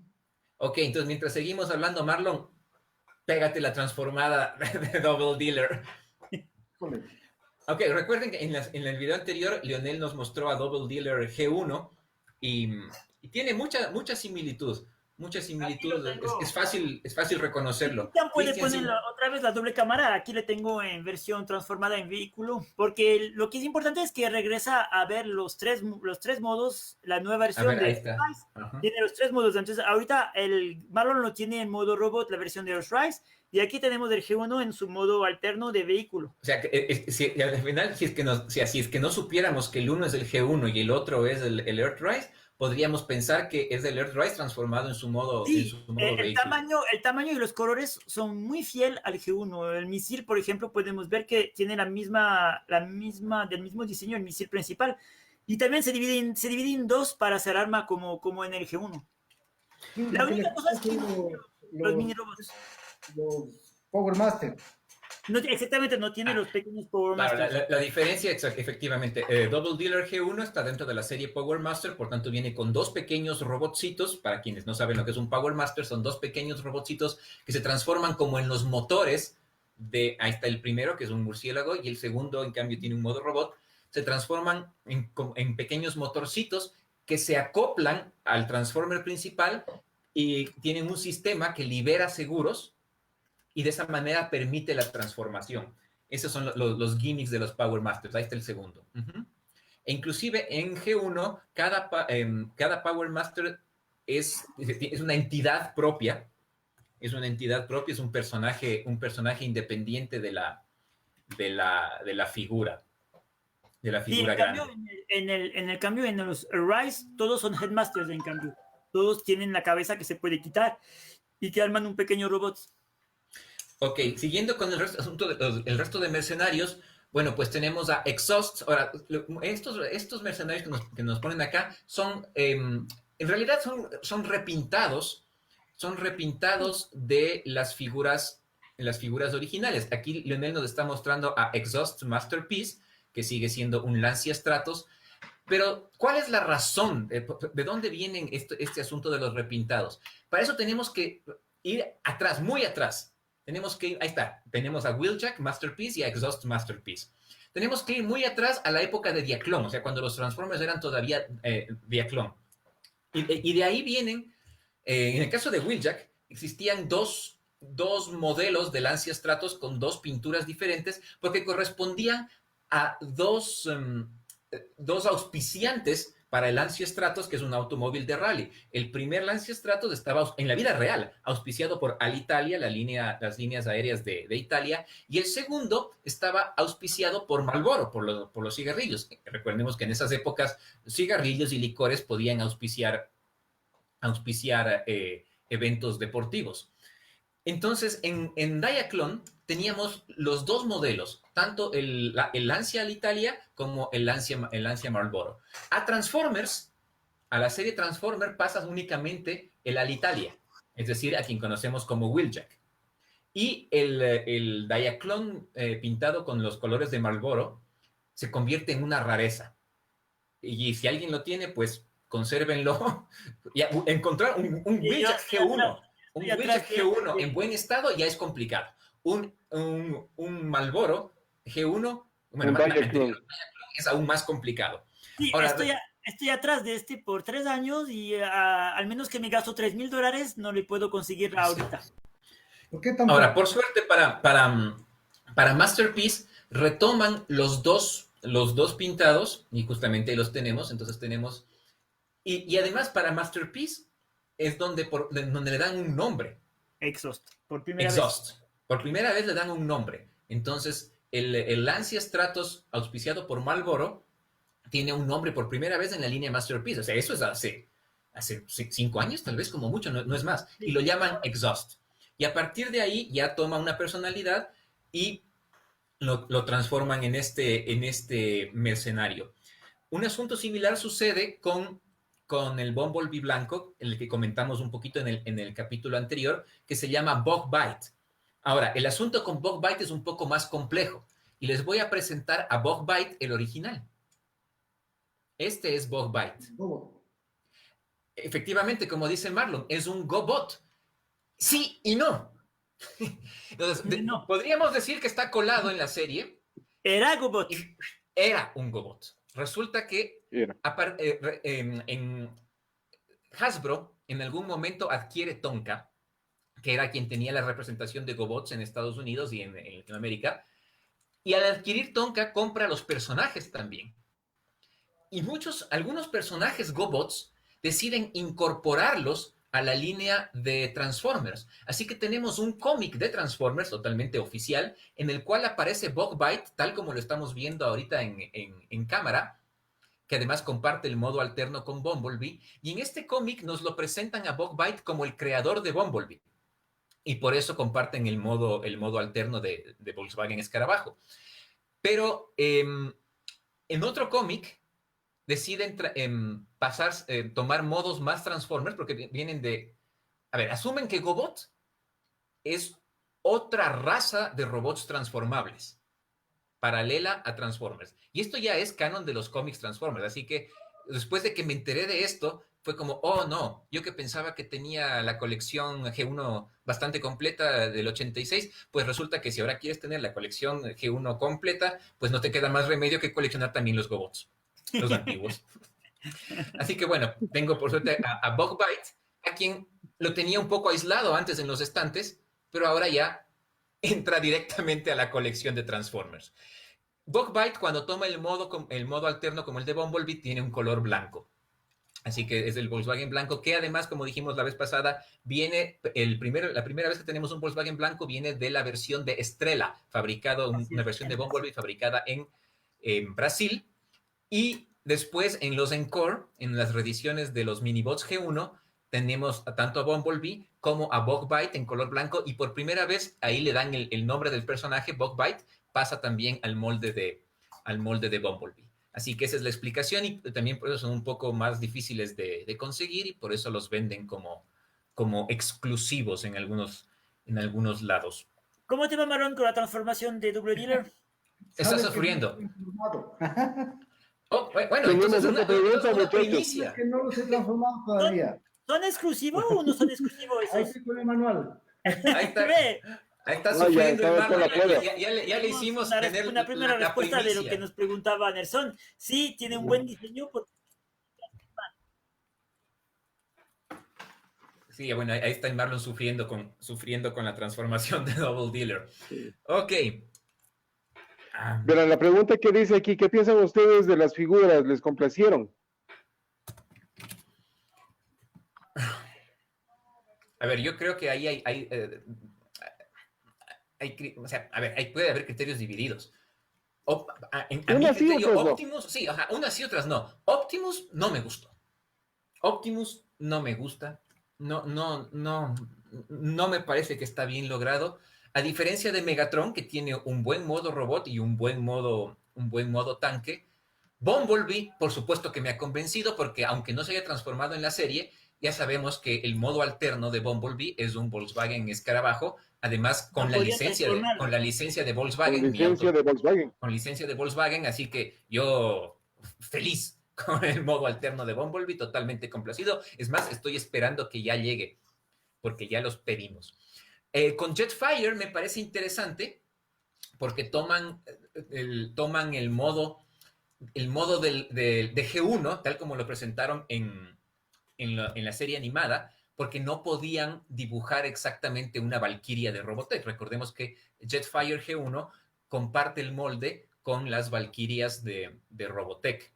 Ok, entonces mientras seguimos hablando, Marlon, pégate la transformada de Double Dealer. Híjole. Ok, recuerden que en el video anterior, Lionel nos mostró a Double Dealer G1 y tiene mucha similitud. Mucha aquí lo similitud, tengo. es fácil reconocerlo. Cristian puede Christian, poner sí. otra vez la doble cámara. Aquí le tengo en versión transformada en vehículo. Porque lo que es importante es que regresa a ver los tres modos. La nueva A versión ver, ahí de está. Earthrise Ajá. tiene los tres modos. Entonces, ahorita el Marlon lo tiene en modo robot, la versión de Earthrise. Y aquí tenemos el G1 en su modo alterno de vehículo. O sea, si, al final, si es que no supiéramos que el uno es el G1 y el otro es el Earthrise, podríamos pensar que es el Earthrise transformado en su modo, Sí, en su modo vehículo. el tamaño y los colores son muy fiel al G1. El misil, por ejemplo, podemos ver que tiene del mismo diseño el misil principal. Y también se divide en dos para hacer arma como en el G1. Sí, La lo que única le cosa es que son los mini robots. los Power Master. No, exactamente, no tiene los pequeños Power Claro, Masters. la diferencia, efectivamente, Double Dealer G1 está dentro de la serie Power Master, por tanto viene con dos pequeños robotcitos, para quienes no saben lo que es un Power Master, son dos pequeños robotcitos que se transforman como en los motores ahí está el primero, que es un murciélago, y el segundo, en cambio, tiene un modo robot, se transforman en pequeños motorcitos que se acoplan al Transformer principal y tienen un sistema que libera seguros y de esa manera permite la transformación. Esos son los gimmicks de los Power Masters. Ahí está el segundo. E inclusive en G1, cada Power Master es una entidad propia. Es una entidad propia, es un personaje independiente de la figura. de la Sí, figura en cambio, grande. en el cambio, en los Rise, todos son Headmasters, en cambio. Todos tienen la cabeza que se puede quitar y que arman un pequeño robot. Ok, siguiendo con el resto, asunto el resto de mercenarios, bueno, pues tenemos a Exhaust. Ahora, estos mercenarios que nos ponen acá son, en realidad son repintados de las figuras originales. Aquí Lionel nos está mostrando a Exhaust Masterpiece, que sigue siendo un Lancia Stratos. Pero, ¿cuál es la razón? ¿De dónde viene este asunto de los repintados? Para eso tenemos que ir atrás, muy atrás. Tenemos que ir, ahí está, tenemos a Wheeljack Masterpiece y a Exhaust Masterpiece. Tenemos que ir muy atrás a la época de Diaclone, o sea, cuando los Transformers eran todavía Diaclone. Y de ahí vienen, en el caso de Wheeljack, existían dos modelos de Lancia Stratos con dos pinturas diferentes porque correspondían a dos auspiciantes para el Lancia Stratos, que es un automóvil de rally. El primer Lancia Stratos estaba en la vida real auspiciado por Alitalia, las líneas aéreas de Italia, y el segundo estaba auspiciado por Marlboro, por los cigarrillos. Recordemos que en esas épocas cigarrillos y licores podían auspiciar eventos deportivos. Entonces, en Diaclone teníamos los dos modelos, tanto el Lancia Alitalia como el Lancia Marlboro. A Transformers, a la serie Transformer, pasa únicamente el Alitalia, es decir, a quien conocemos como Wheeljack. Y el Diaclone pintado con los colores de Marlboro se convierte en una rareza. Y si alguien lo tiene, pues consérvenlo. Y encontrar un Wheeljack G1. Un Wheeljack G1 en buen estado ya es complicado. Un Marlboro G1, bueno, es aún más complicado. Sí, ahora, estoy atrás de este por 3 años y al menos que me gasto $3,000, no le puedo conseguir ahorita. ¿Por qué tan ahora, por suerte, para Masterpiece, retoman los dos pintados, y justamente los tenemos, entonces tenemos... Y además, para Masterpiece, es donde le dan un nombre. Exhaust, por primera vez. Por primera vez le dan un nombre. Entonces, el Lancia Stratos, auspiciado por Marlboro, tiene un nombre por primera vez en la línea Masterpiece. O sea, eso es hace 5 años, tal vez como mucho, no es más. Y lo llaman Exhaust. Y a partir de ahí ya toma una personalidad y lo transforman en este mercenario. Un asunto similar sucede con el Bumblebee blanco, el que comentamos un poquito en el capítulo anterior, que se llama Bugbite. Ahora, el asunto con Bugbite es un poco más complejo, y les voy a presentar a Bugbite, el original. Este es Bugbite. Efectivamente, como dice Marlon, es un GoBot. Sí y no. Entonces, no. Podríamos decir que está colado en la serie. Era GoBot. Era un GoBot. Resulta que en Hasbro en algún momento adquiere Tonka, que era quien tenía la representación de GoBots en Estados Unidos y en Latinoamérica, y al adquirir Tonka compra los personajes también. Y algunos personajes GoBots deciden incorporarlos a la línea de Transformers. Así que tenemos un cómic de Transformers totalmente oficial, en el cual aparece Bugbite, tal como lo estamos viendo ahorita en cámara, que además comparte el modo alterno con Bumblebee, y en este cómic nos lo presentan a Bugbite como el creador de Bumblebee, y por eso comparten el modo alterno de Volkswagen Escarabajo. Pero en otro cómic deciden tomar modos más Transformers, porque vienen de... A ver, asumen que GoBot es otra raza de robots transformables, paralela a Transformers. Y esto ya es canon de los cómics Transformers, así que después de que me enteré de esto, fue como, oh no, yo que pensaba que tenía la colección G1 bastante completa del 86, pues resulta que si ahora quieres tener la colección G1 completa, pues no te queda más remedio que coleccionar también los GoBots, los antiguos. Así que bueno, tengo por suerte a Bugbite, a quien lo tenía un poco aislado antes en los estantes, pero ahora ya entra directamente a la colección de Transformers. Bugbite, cuando toma el modo alterno como el de Bumblebee, tiene un color blanco. Así que es el Volkswagen blanco, que además, como dijimos la vez pasada, viene la primera vez que tenemos un Volkswagen blanco viene de la versión de Estrella, una versión de Bumblebee fabricada en Brasil, Y después en los Encore, en las reediciones de los Minibots G1, tenemos tanto a Bumblebee como a Bugbite en color blanco, y por primera vez ahí le dan el nombre del personaje. Bugbite pasa también al molde de Bumblebee. Así que esa es la explicación, y también por eso son un poco más difíciles de conseguir, y por eso los venden como exclusivos en algunos lados. ¿Cómo te va, Marlon, con la transformación de Double Dealer? Está sufriendo. Oh, bueno, entonces una primicia. Que no los he transformado todavía. ¿Son exclusivos o no son exclusivos Ahí esos? estoy con el manual. Ahí está No, sufriendo ya el estaba con la Marlon. prueba. Ya le hicimos tener una primera la respuesta de lo primicia. que nos preguntaba Nelson. Sí, tiene un buen diseño. Sí, bueno, ahí está el Marlon sufriendo con la transformación de Double Dealer. Ok. Verán, la pregunta que dice aquí, ¿qué piensan ustedes de las figuras? ¿Les complacieron? A ver, yo creo que ahí o sea, a ver, ahí puede haber criterios divididos. A mi Unas sí, criterio, otras no. Optimus, sí, ajá, unas sí, otras no. Optimus no me gustó. Optimus no me gusta. No me parece que está bien logrado. A diferencia de Megatron, que tiene un buen modo robot y un buen modo tanque. Bumblebee, por supuesto que me ha convencido, porque aunque no se haya transformado en la serie, ya sabemos que el modo alterno de Bumblebee es un Volkswagen Escarabajo, además con la licencia de Volkswagen. Con licencia de Volkswagen. Con licencia de Volkswagen, así que yo feliz con el modo alterno de Bumblebee, totalmente complacido. Es más, estoy esperando que ya llegue, porque ya los pedimos. Con Jetfire me parece interesante, porque toman el modo de G1, tal como lo presentaron en la serie animada, porque no podían dibujar exactamente una Valkyria de Robotech. Recordemos que Jetfire G1 comparte el molde con las Valkyrias de Robotech.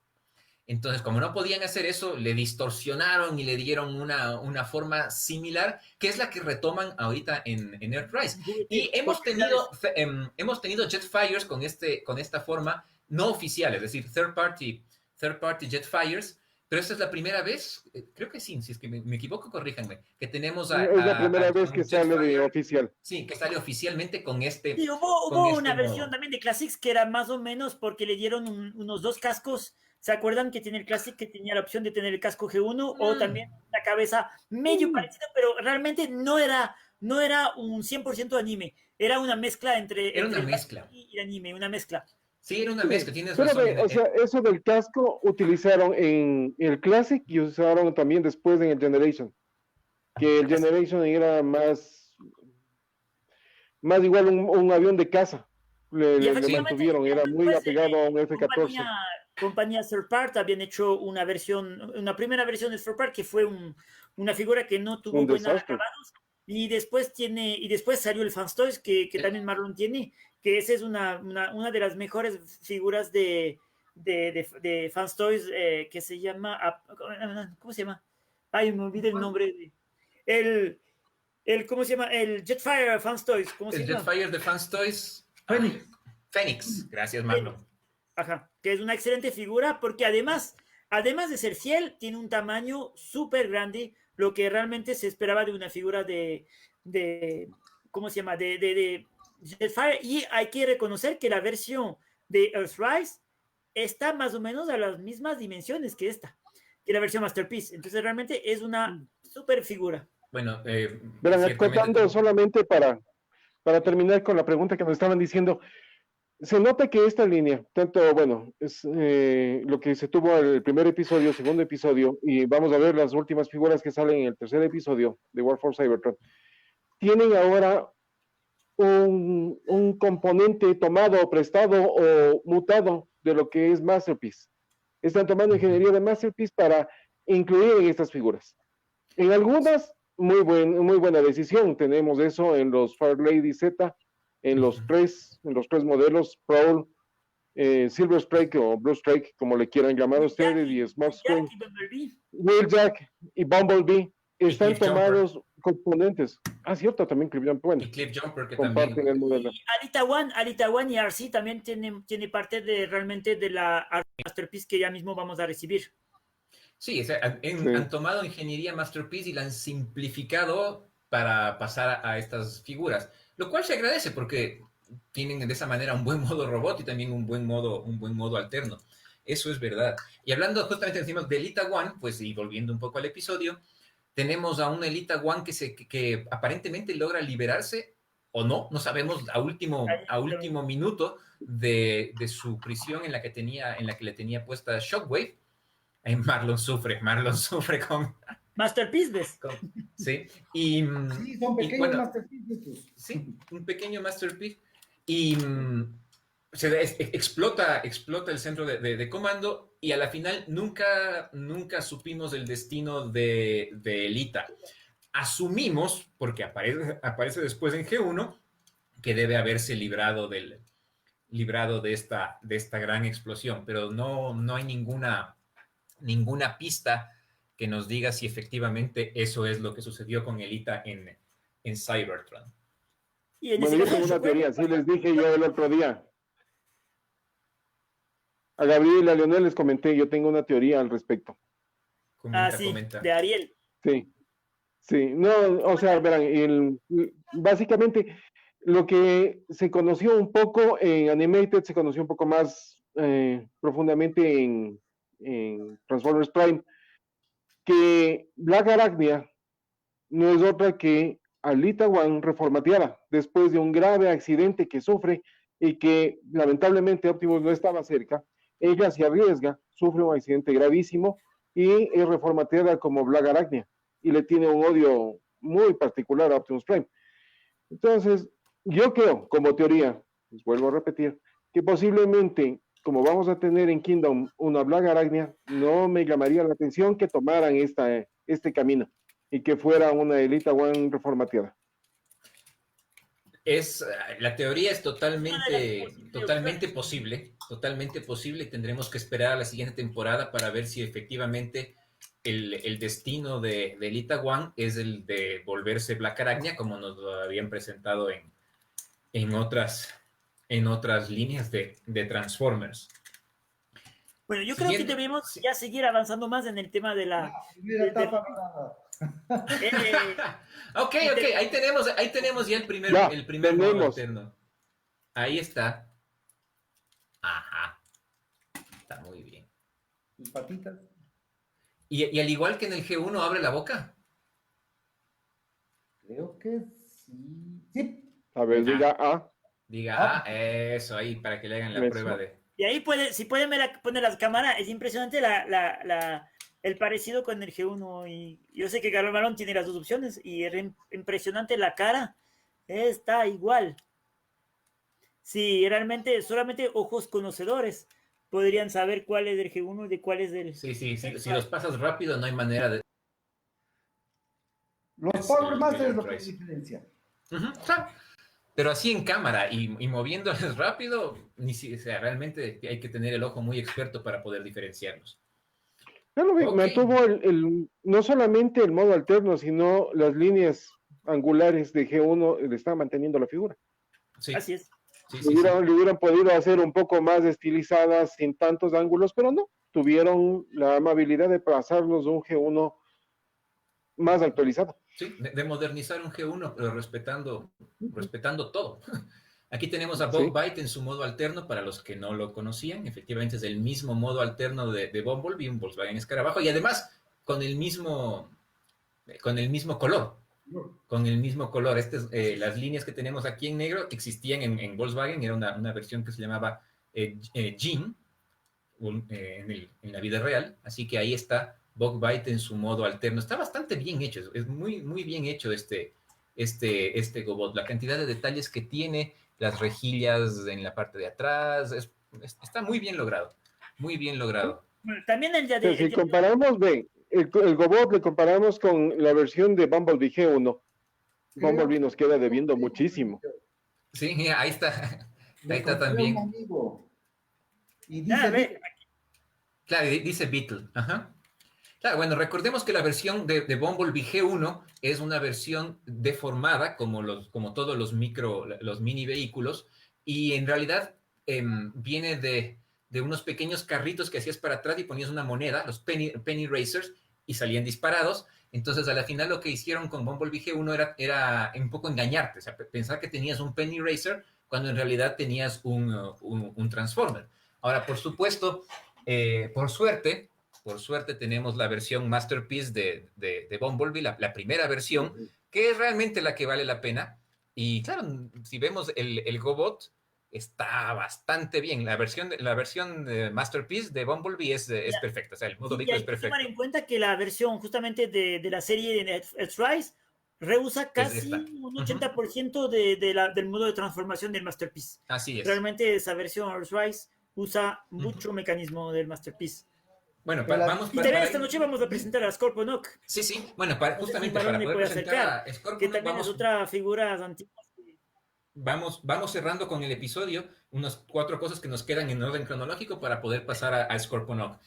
Entonces, como no podían hacer eso, le distorsionaron y le dieron una forma similar, que es la que retoman ahorita en Earthrise. Y hemos tenido Jetfires con esta forma no oficial, es decir, third party Jetfires, pero esta es la primera vez, creo que sí, si es que me equivoco, corríjanme, que tenemos Es la primera vez que sale de oficial. Sí, que sale oficialmente con este. Sí, hubo una versión también de Classics que era más o menos porque le dieron unos dos cascos. ¿Se acuerdan que tiene el Classic que tenía la opción de tener el casco G1 o también una cabeza medio parecida, pero realmente no era un 100% anime, era una mezcla entre una mezcla y el anime, una mezcla. Sí, era una mezcla, tienes pero razón. O sea, eso del casco utilizaron en el Classic y usaron también después en el Generation. Que el Generation era más igual un avión de caza. Le mantuvieron, era muy apegado a un F-14. Compañía Third Part habían hecho una primera versión de Third Part que fue una figura que no tuvo buenos acabados, y después salió el Fanstoys que también Marlon tiene, que esa es una de las mejores figuras de Fanstoys, que se llama, ¿cómo se llama? Ay, me olvidé el nombre. ¿Cómo se llama? El Jetfire Fanstoys. ¿Cómo se llama? El Jetfire de Fanstoys. Fénix. Gracias, Marlon. Ajá, que es una excelente figura porque además de ser fiel, tiene un tamaño súper grande, lo que realmente se esperaba de una figura de ¿cómo se llama? De Jetfire. Y hay que reconocer que la versión de Earthrise está más o menos a las mismas dimensiones que la versión Masterpiece. Entonces realmente es una súper figura. Bueno, verán, contando solamente para terminar con la pregunta que nos estaban diciendo, se nota que esta línea, tanto, bueno, es lo que se tuvo en el primer episodio, segundo episodio, y vamos a ver las últimas figuras que salen en el tercer episodio de War for Cybertron, tienen ahora un componente tomado, prestado o mutado de lo que es Masterpiece. Están tomando ingeniería de Masterpiece para incluir en estas figuras. En algunas, muy buena decisión. Tenemos eso en los Fire Lady Z, en los tres modelos, Prowl, Silver Strike o Blue Strike, como le quieran llamar ustedes, y Smokescreen, Wheeljack y Bumblebee, están tomados componentes. Ah, cierto, también Cliff Jumper. Bueno, Y Cliff Jumper, que comparten también. el modelo. Alita One y RC también tiene parte de realmente de la Masterpiece que ya mismo vamos a recibir. Sí, o sea, han tomado ingeniería Masterpiece y la han simplificado para pasar a estas figuras, lo cual se agradece porque tienen de esa manera un buen modo robot y también un buen modo alterno. Eso es verdad. Y hablando justamente decimos de Elita One, pues y volviendo un poco al episodio, tenemos a una Elita One que aparentemente logra liberarse o no sabemos a último minuto de su prisión en la que le tenía puesta Shockwave. Marlon sufre con Masterpiece, ¿ves? Sí, sí, son pequeños Masterpiece. Sí, un pequeño Masterpiece. Y explota el centro de comando y a la final nunca supimos el destino de Elita. Asumimos, porque aparece después en G1, que debe haberse librado de esta gran explosión, pero no hay ninguna pista que nos diga si efectivamente eso es lo que sucedió con Elita en Cybertron. Bueno, yo tengo una teoría, sí les dije yo el otro día. A Gabriel y a Leonel les comenté, yo tengo una teoría al respecto. Comenta. De Ariel. Sí, no, o sea, verán, básicamente lo que se conoció un poco en Animated, se conoció un poco más profundamente en Transformers Prime, que Black Arachnia no es otra que Alita One reformateada después de un grave accidente que sufre y que lamentablemente Optimus no estaba cerca. Ella se arriesga, sufre un accidente gravísimo y es reformateada como Black Arachnia y le tiene un odio muy particular a Optimus Prime. Entonces, yo creo, como teoría, les vuelvo a repetir, que posiblemente, como vamos a tener en Kingdom una Black Arachnia, no me llamaría la atención que tomaran este camino y que fuera una Elita One reformateada. La teoría es totalmente posible. Tendremos que esperar a la siguiente temporada para ver si efectivamente el destino de Elita One es el de volverse Black Arachnia, como nos lo habían presentado en otras líneas de Transformers. Bueno, yo creo que debemos ya seguir avanzando más en el tema de la primera etapa. Ok, ahí tenemos ya el primer modo alterno. Ahí está. Ajá. Está muy bien. Sus patitas. Y al igual que en el G1, abre la boca. Creo que sí. A ver, diga A. Diga eso ahí, para que le hagan la prueba de... Y ahí si pueden poner la cámara, es impresionante el parecido con el G1. Y yo sé que Carlos Marón tiene las dos opciones y es impresionante la cara. Está igual. Sí, realmente solamente ojos conocedores podrían saber cuál es del G1 y de cuál es del... Sí, si los pasas rápido no hay manera de... Los Power Masters es lo que es diferencia. Pero así en cámara y moviéndoles rápido, realmente hay que tener el ojo muy experto para poder diferenciarlos. Mantuvo no solamente el modo alterno, sino las líneas angulares de G1 le están manteniendo la figura. Sí. Así es. Le hubieran podido hacer un poco más estilizadas sin tantos ángulos, pero no, tuvieron la amabilidad de pasarnos un G1 más actualizado. Sí, de modernizar un G1, pero respetando todo. Aquí tenemos a Bugbite en su modo alterno, para los que no lo conocían. Efectivamente es el mismo modo alterno de Bumblebee, un Volkswagen Escarabajo, y además con el mismo color. Las líneas que tenemos aquí en negro existían en Volkswagen, era una versión que se llamaba Jean en la vida real, así que ahí está Bugbite en su modo alterno. Está bastante bien hecho, es muy, muy bien hecho este Gobot. La cantidad de detalles que tiene, las rejillas en la parte de atrás, está muy bien logrado, muy bien logrado. Bueno, también si comparamos, el Gobot le comparamos con la versión de Bumblebee G1, Bumblebee nos queda debiendo muchísimo. Sí, ahí está. Ahí está también. Y dice claro, dice Beetle. Ajá. Claro, bueno, recordemos que la versión de Bumblebee G1 es una versión deformada, como todos los mini vehículos, y en realidad viene de unos pequeños carritos que hacías para atrás y ponías una moneda, los penny racers, y salían disparados. Entonces, a la final lo que hicieron con Bumblebee G1 era un poco engañarte, o sea, pensar que tenías un penny racer cuando en realidad tenías un Transformer. Ahora, por supuesto, por suerte tenemos la versión Masterpiece de Bumblebee, la primera versión, que es realmente la que vale la pena. Y claro, si vemos el GoBot, está bastante bien. La versión de Masterpiece de Bumblebee es perfecta, o sea, el modo vehículo es perfecto. Tomar en cuenta que la versión justamente de la serie de Earthrise rehúsa casi un 80% del modo de transformación del Masterpiece. Así es. Realmente esa versión Earthrise usa mucho mecanismo del Masterpiece. Bueno, vamos y también esta noche vamos a presentar a Scorponok. Sí. Bueno, justamente para poder presentar a Scorponok, que también es otra figura antigua. Vamos cerrando con el episodio, unas 4 cosas que nos quedan en orden cronológico para poder pasar a Scorponok.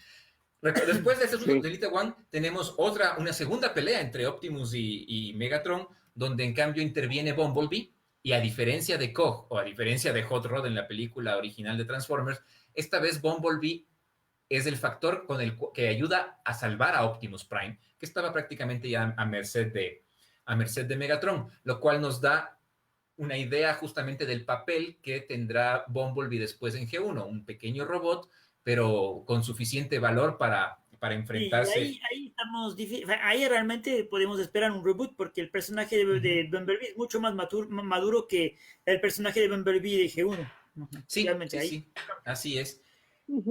Después de este asunto de Elite One, tenemos una segunda pelea entre Optimus y Megatron, donde en cambio interviene Bumblebee, y a diferencia de Cog, o a diferencia de Hot Rod en la película original de Transformers, esta vez Bumblebee es el factor que ayuda a salvar a Optimus Prime, que estaba prácticamente ya a merced de Megatron, lo cual nos da una idea justamente del papel que tendrá Bumblebee después en G1, un pequeño robot, pero con suficiente valor para enfrentarse. Y ahí realmente podemos esperar un reboot, porque el personaje de Bumblebee es mucho más maduro que el personaje de Bumblebee de G1. Sí, así es.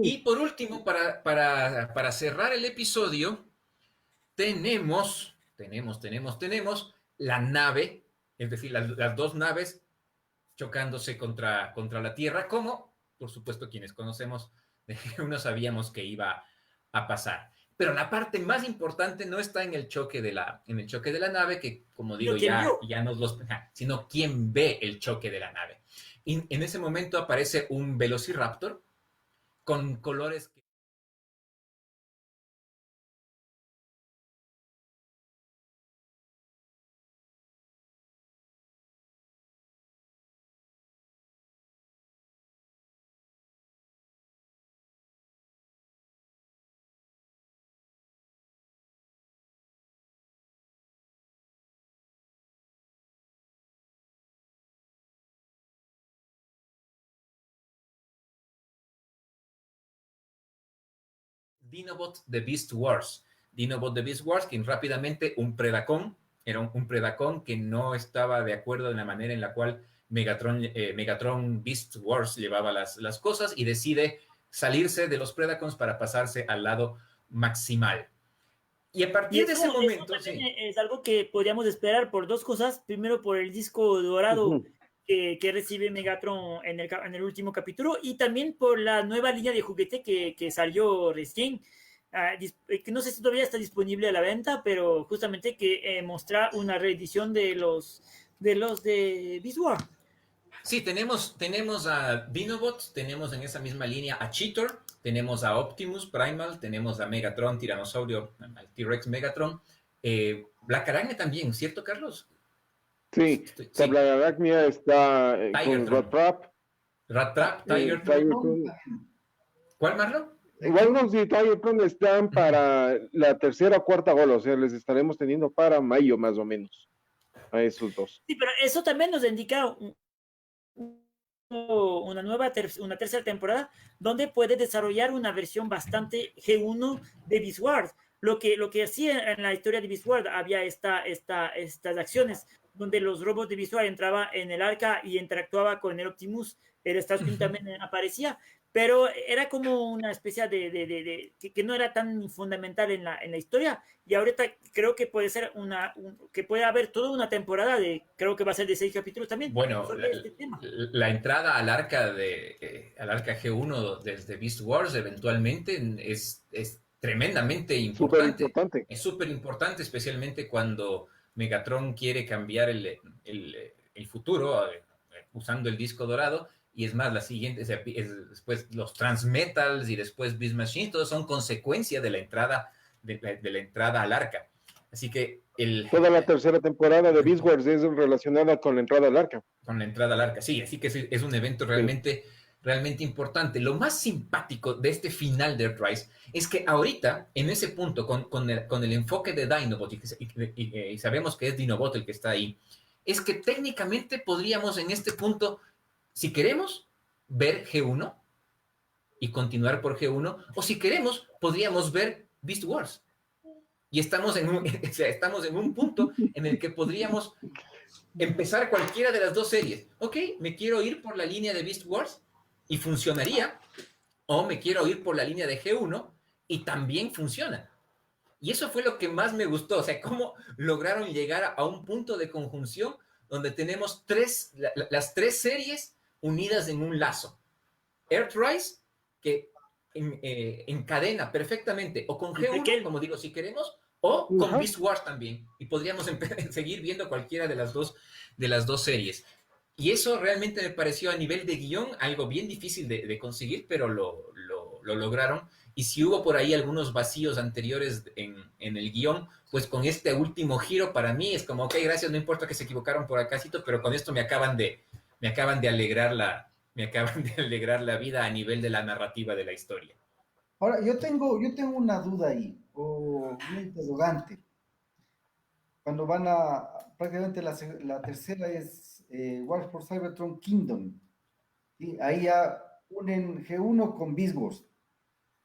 Y por último, para cerrar el episodio, tenemos la nave, es decir, las 2 naves chocándose contra la Tierra, como, por supuesto, quienes conocemos de G1 sabíamos que iba a pasar. Pero la parte más importante no está en el choque de la nave, que, como digo, ya sino quién ve el choque de la nave. Y en ese momento aparece un Velociraptor con colores Dinobot The Beast Wars. Dinobot The Beast Wars, que rápidamente era un Predacon que no estaba de acuerdo en la manera en la cual Megatron Beast Wars llevaba las cosas, y decide salirse de los Predacons para pasarse al lado maximal. Y a partir de ese momento... Es algo que podríamos esperar por 2 cosas. Primero, por el disco dorado que recibe Megatron en el último capítulo, y también por la nueva línea de juguete que salió recién, que no sé si todavía está disponible a la venta, pero justamente que muestra una reedición de los de Beast Wars. Sí, tenemos a Dinobots, tenemos en esa misma línea a Cheetor, tenemos a Optimus Primal, tenemos a Megatron, Tiranosaurio, al T-Rex Megatron, Black Arachnia también, ¿cierto, Carlos? Sí, Black Arachnia está con Rat Trap, Tigertron. ¿Cuál, Marlon? Walrus y Tigertron están para la tercera o cuarta ola, o sea, les estaremos teniendo para mayo más o menos a esos 2. Sí, pero eso también nos indica una tercera temporada donde puede desarrollar una versión bastante G1 de Beast Wars. Lo que hacía en la historia de Beast Wars, había estas acciones donde los robots de Beast Wars entraban en el arca y interactuaba con el Optimus. El Starscream también aparecía, pero era como una especie que no era tan fundamental en la historia, y ahorita creo que puede ser que puede haber toda una temporada creo que va a ser de 6 capítulos también. Bueno, la entrada al arca G1 desde Beast Wars eventualmente es tremendamente importante. Es súper importante, especialmente cuando Megatron quiere cambiar el futuro usando el disco dorado. Y es más, la siguiente es después los Transmetals y después Beast Machines, todos son consecuencia de la entrada de la entrada al arca. Así que toda la tercera temporada de Beast Wars es relacionada con la entrada al arca. Con la entrada al arca, sí, así que es un evento realmente, realmente importante. Lo más simpático de este final de Earthrise es que ahorita, en ese punto, con el enfoque de Dinobot, y sabemos que es Dinobot el que está ahí, es que técnicamente podríamos en este punto, si queremos, ver G1 y continuar por G1, o si queremos, podríamos ver Beast Wars. Y estamos en un punto en el que podríamos empezar cualquiera de las dos series. Ok, me quiero ir por la línea de Beast Wars y funcionaría, o me quiero ir por la línea de G1 y también funciona. Y eso fue lo que más me gustó, o sea, cómo lograron llegar a un punto de conjunción donde tenemos las tres series unidas en un lazo. Earthrise, que encadena perfectamente, o con G1, como digo, si queremos, o con Beast Wars también. Y podríamos seguir viendo cualquiera de las dos series. Y eso realmente me pareció a nivel de guión algo bien difícil de conseguir, pero lo lograron. Y si hubo por ahí algunos vacíos anteriores en el guión, pues con este último giro para mí es como, ok, gracias, no importa que se equivocaron por acácito, pero con esto me acaban de alegrar la vida a nivel de la narrativa de la historia. Ahora, yo tengo una duda ahí, o una interrogante. Cuando van prácticamente la tercera es Wars for Cybertron Kingdom. ¿Sí? Ahí ya unen G1 con Beast Wars.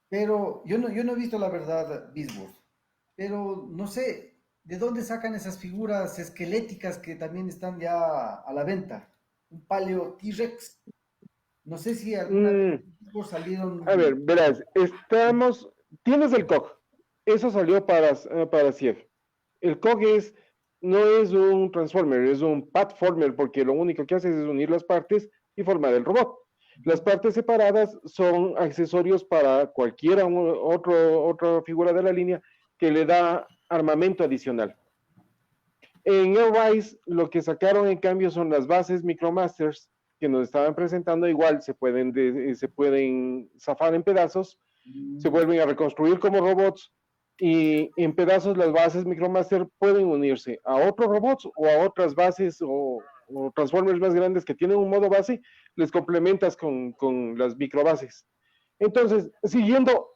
Pero yo no he visto la verdad Beast Wars. Pero no sé de dónde sacan esas figuras esqueléticas que también están ya a la venta. Un paleo T-Rex. No sé si alguna vez salieron. A ver, verás, tienes el COG. Eso salió para CIEF. El COG no es un Transformer, es un Pathformer, porque lo único que hace es unir las partes y formar el robot. Las partes separadas son accesorios para cualquiera otra figura de la línea que le da armamento adicional. En Airrise lo que sacaron en cambio son las bases Micromasters que nos estaban presentando. Igual se pueden zafar en pedazos, se vuelven a reconstruir como robots, y en pedazos las bases Micromaster pueden unirse a otros robots o a otras bases o Transformers más grandes que tienen un modo base, les complementas con las microbases. Entonces, siguiendo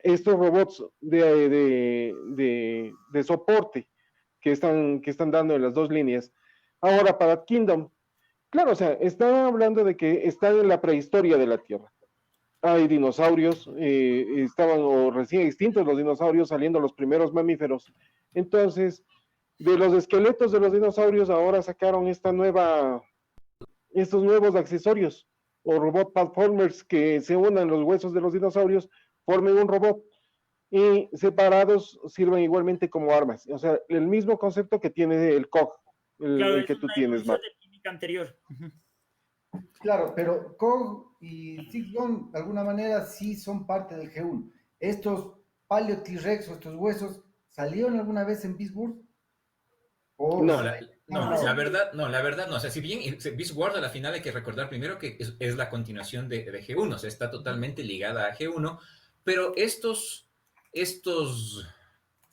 estos robots de soporte que están dando en las dos líneas, ahora para Kingdom, claro, o sea, están hablando de que están en la prehistoria de la Tierra. Hay dinosaurios, estaban o recién extintos los dinosaurios, saliendo los primeros mamíferos. Entonces, de los esqueletos de los dinosaurios ahora sacaron estos nuevos accesorios o robot platformers que se unan los huesos de los dinosaurios, formen un robot y separados sirven igualmente como armas. O sea, el mismo concepto que tiene el COG, el que tú tienes, Mark. Anterior. Claro, pero COG y Zigzone de alguna manera sí son parte del G1. Estos Paleo T-Rex o estos huesos, ¿salieron alguna vez en Beast Wars? No, la verdad no. O sea, si bien Beast Wars a la final hay que recordar primero que es la continuación de G1, o sea, está totalmente ligada a G1, pero estos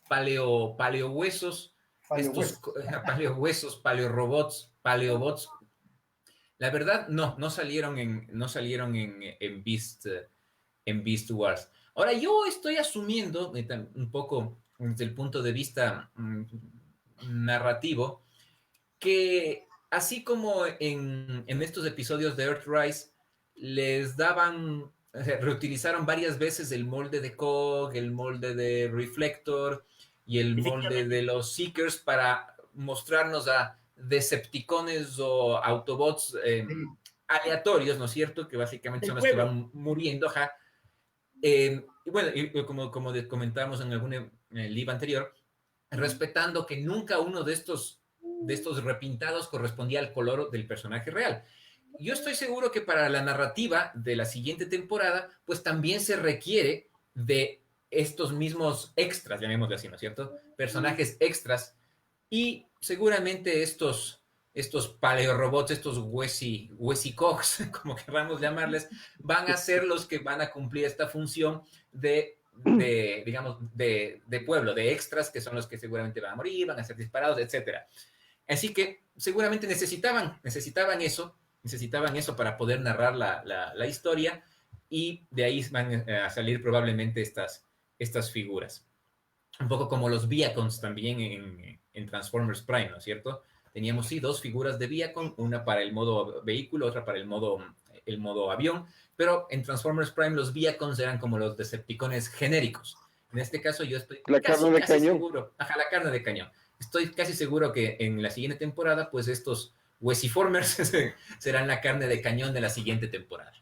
paleohuesos, paleorobots, la verdad no salieron en Beast Wars. Ahora, yo estoy asumiendo un poco desde el punto de vista narrativo, que así como en estos episodios de Earthrise reutilizaron varias veces el molde de COG, el molde de Reflector y el molde de los Seekers para mostrarnos a Decepticones o Autobots aleatorios, ¿no es cierto? Que básicamente son los que van muriendo, ajá. Y bueno, como comentábamos en algún live anterior, respetando que nunca uno de estos repintados correspondía al color del personaje real. Yo estoy seguro que para la narrativa de la siguiente temporada, pues también se requiere de estos mismos extras, llamémoslo así, ¿no es cierto? Personajes extras, y seguramente estos paleorobots, estos huesicogs, como queramos llamarles, van a ser los que van a cumplir esta función de digamos, de pueblo, de extras, que son los que seguramente van a morir, van a ser disparados, etcétera. Así que seguramente necesitaban eso para poder narrar la historia, y de ahí van a salir probablemente estas figuras. Un poco como los Viacons también en Transformers Prime, ¿no es cierto? Teníamos, sí, dos figuras de Viacon, una para el modo vehículo, otra para el modo avión, pero en Transformers Prime los Viacons eran como los Decepticones genéricos. En este caso yo estoy La carne de cañón. seguro, la carne de cañón. Estoy casi seguro que en la siguiente temporada, pues estos Wesiformers serán la carne de cañón de la siguiente temporada.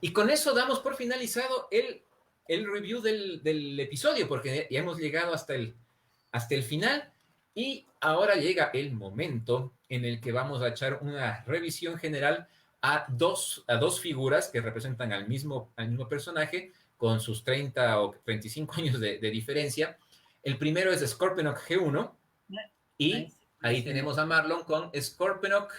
Y con eso damos por finalizado el review del episodio, porque ya hemos llegado hasta el final, y ahora llega el momento en el que vamos a echar una revisión general a dos figuras que representan al mismo personaje, con sus 30 o 35 años de diferencia. El primero es Scorponok G1, y ahí tenemos a Marlon con Scorponok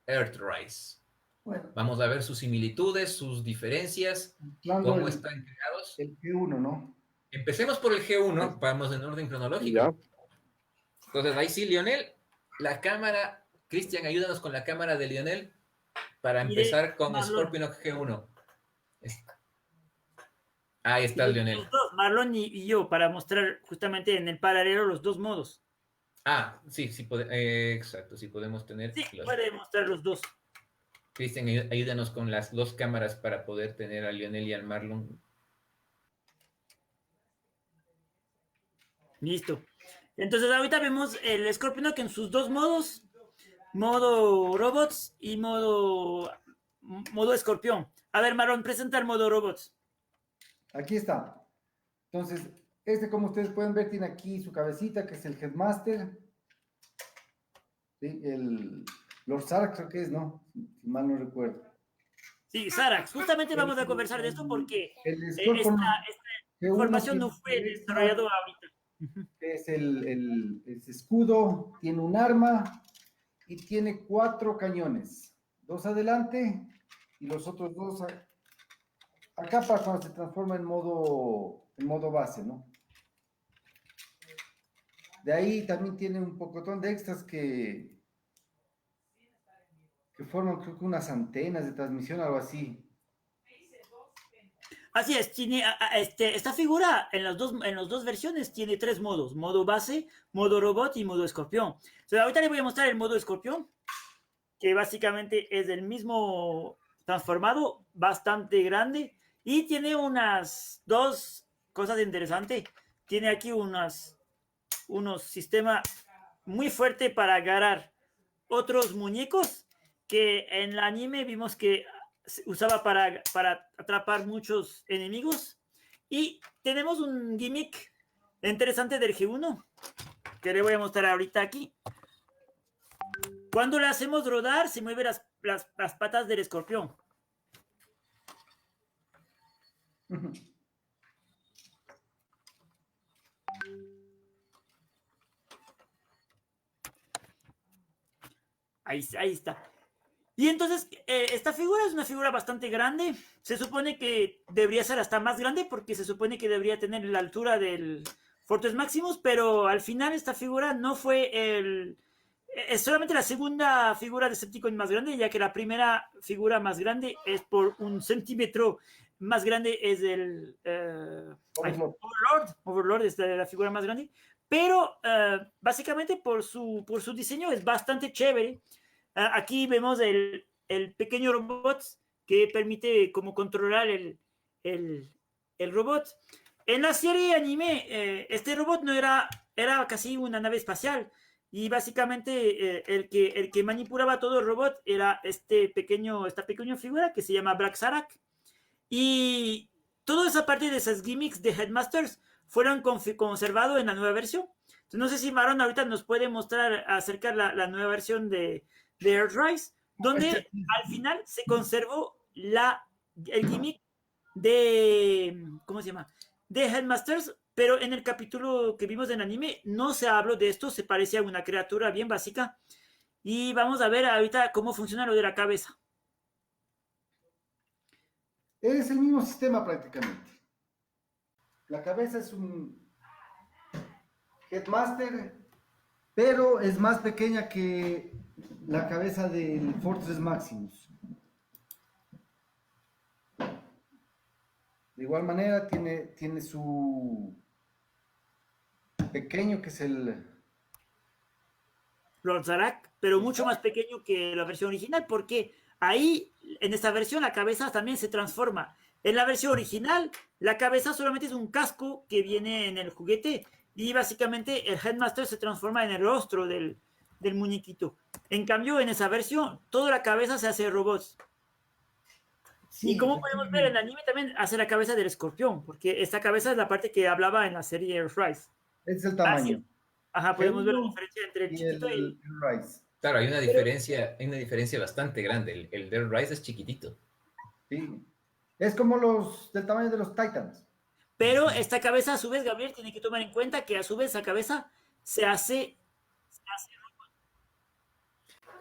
Earthrise. Bueno, vamos a ver sus similitudes, sus diferencias, cómo están creados. El G1, ¿no? Empecemos por el G1, vamos en orden cronológico. Ya. Entonces, ahí sí, Lionel, la cámara, Cristian, ayúdanos con la cámara de Lionel para empezar con Scorponok G1. Ahí está Lionel. Los dos, Marlon y yo, para mostrar justamente en el paralelo los dos modos. Sí, exacto, sí podemos tener. Sí, puede mostrar los dos. Cristian, ayúdanos con las dos cámaras para poder tener a Lionel y al Marlon. Listo. Entonces ahorita vemos el Scorponok en sus dos modos. Modo robots y modo escorpión. A ver, Marlon, presenta el modo robots. Aquí está. Entonces, como ustedes pueden ver, tiene aquí su cabecita, que es el Headmaster. ¿Sí? El Lord Sark, creo que es, ¿no? Si mal no recuerdo. Sí, Sarax. Justamente vamos a conversar de esto porque esta información no fue desarrollada ahorita. Es el escudo, tiene un arma y tiene 4 cañones. 2 adelante y los otros 2 acá para cuando se transforma en modo base, ¿no? De ahí también tiene un pocotón de extras que forman, creo que unas antenas de transmisión, algo así. Así es, tiene esta figura en las dos versiones tiene 3 modos: modo base, modo robot y modo escorpión. Entonces, ahorita les voy a mostrar el modo escorpión, que básicamente es el mismo transformado, bastante grande, y tiene unas 2 cosas interesantes. Tiene aquí unos sistemas muy fuertes para agarrar otros muñecos, que en el anime vimos que se usaba para atrapar muchos enemigos. Y tenemos un gimmick interesante del G1 que le voy a mostrar ahorita aquí. Cuando le hacemos rodar, se mueven las patas del escorpión. Ahí está. Y entonces, esta figura es una figura bastante grande. Se supone que debería ser hasta más grande, porque se supone que debería tener la altura del Fortress Maximus, pero al final esta figura no fue es solamente la segunda figura de Decepticon más grande, ya que la primera figura más grande es por 1 centímetro más grande, es el Overlord es la figura más grande, pero básicamente por su diseño es bastante chévere. Aquí vemos el pequeño robot que permite como controlar el robot. En la serie anime, este robot no era casi una nave espacial, y básicamente el que manipulaba todo el robot era esta pequeña figura que se llama Black Zarak. Y toda esa parte de esas gimmicks de Headmasters fueron conservados en la nueva versión. Entonces, no sé si Maron ahorita nos puede mostrar, acercar la nueva versión de Earthrise, donde al final se conservó el gimmick de, ¿cómo se llama?, de Headmasters, pero en el capítulo que vimos en anime no se habló de esto, se parecía a una criatura bien básica. Y vamos a ver ahorita cómo funciona lo de la cabeza. Es el mismo sistema prácticamente. La cabeza es un Headmaster, pero es más pequeña que la cabeza del Fortress Maximus. De igual manera tiene su pequeño, que es el Lord Zarak, pero mucho más pequeño que la versión original, porque ahí, en esta versión, la cabeza también se transforma. En la versión original, la cabeza solamente es un casco que viene en el juguete y básicamente el Headmaster se transforma en el rostro del muñequito. En cambio, en esa versión, toda la cabeza se hace robots. Sí, y como podemos ver en el anime, también hace la cabeza del escorpión, porque esta cabeza es la parte que hablaba en la serie Earthrise. es el Así tamaño. es. Ajá, podemos ver la G1 diferencia entre el y chiquito y el Rise. Claro, hay una diferencia bastante grande. El Dead Rise es chiquitito. Sí. Es como los del tamaño de los Titans. Pero esta cabeza, a su vez, Gabriel, tiene que tomar en cuenta que a su vez esa cabeza se hace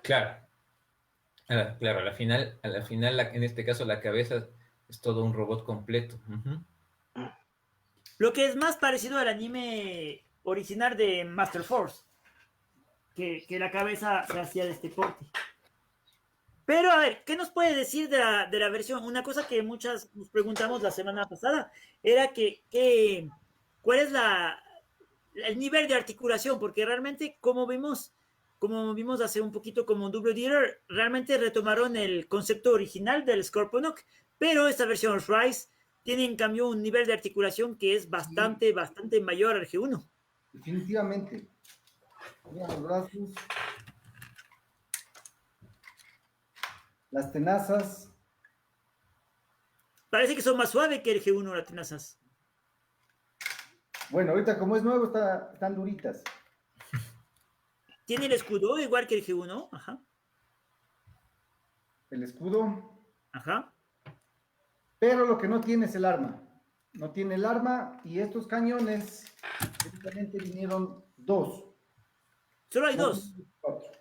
Claro, claro, a la final en este caso la cabeza es todo un robot completo. Ujú. lo que es más parecido al anime original de Master Force, que la cabeza se hacía de este porte. Pero a ver, ¿qué nos puede decir de la versión? Una cosa que muchas nos preguntamos la semana pasada era ¿cuál es el nivel de articulación? Porque realmente, como vimos hace un poquito como Double Dealer, realmente retomaron el concepto original del Scorponok, pero esta versión Rise tiene en cambio un nivel de articulación que es bastante mayor al G1. Definitivamente. Mira los brazos, las tenazas. Parece que son más suaves que el G1 las tenazas. Bueno, ahorita como es nuevo, están duritas. Tiene el escudo igual que el G1, ajá. El escudo. Ajá. Pero lo que no tiene es el arma. No tiene el arma y estos cañones, prácticamente vinieron dos. Solo hay No, dos. cuatro.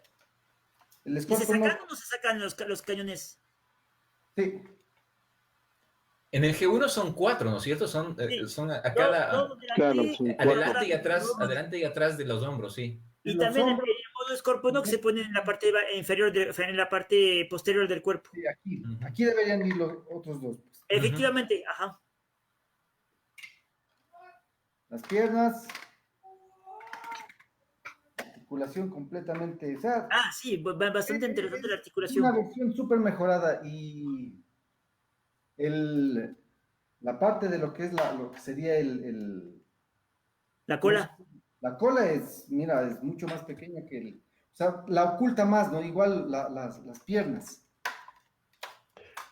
El ¿Y se Scorpion sacan o no se sacan los cañones? sí. En el G1 son 4, ¿no es cierto? Son acá Dos Claro, delante, son adelante y atrás de los hombros, sí. y En los también el hombros. modo Scorponok se pone en la parte inferior, en la parte posterior del cuerpo. Sí, aquí. Ujú. Aquí deberían ir los otros dos, pues. Efectivamente, ajá. Las piernas. Articulación completamente. O sea, Ah, sí, bastante interesante la es articulación. una versión súper mejorada y la parte de lo que es lo que sería La cola. la cola es, mira, es mucho más pequeña que o sea, la oculta más, ¿no? Igual las piernas.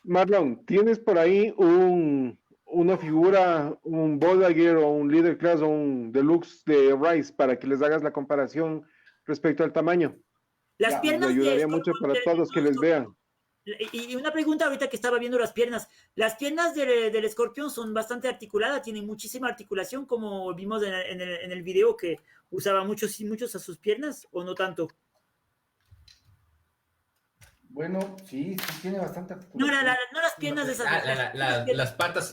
Marlon, ¿tienes por ahí una figura, un Bodager o un Leader Class o un Deluxe de Rise para que les hagas la comparación respecto al tamaño? Las Ya, Nos piernas de ayudaría mucho para todos que les vean. Y una pregunta ahorita que estaba viendo las piernas. Las piernas del escorpión son bastante articuladas, tienen muchísima articulación, como vimos en el video que usaba muchos a sus piernas, o no tanto. Bueno, sí, sí tiene bastante No, articulación. no las piernas de esas.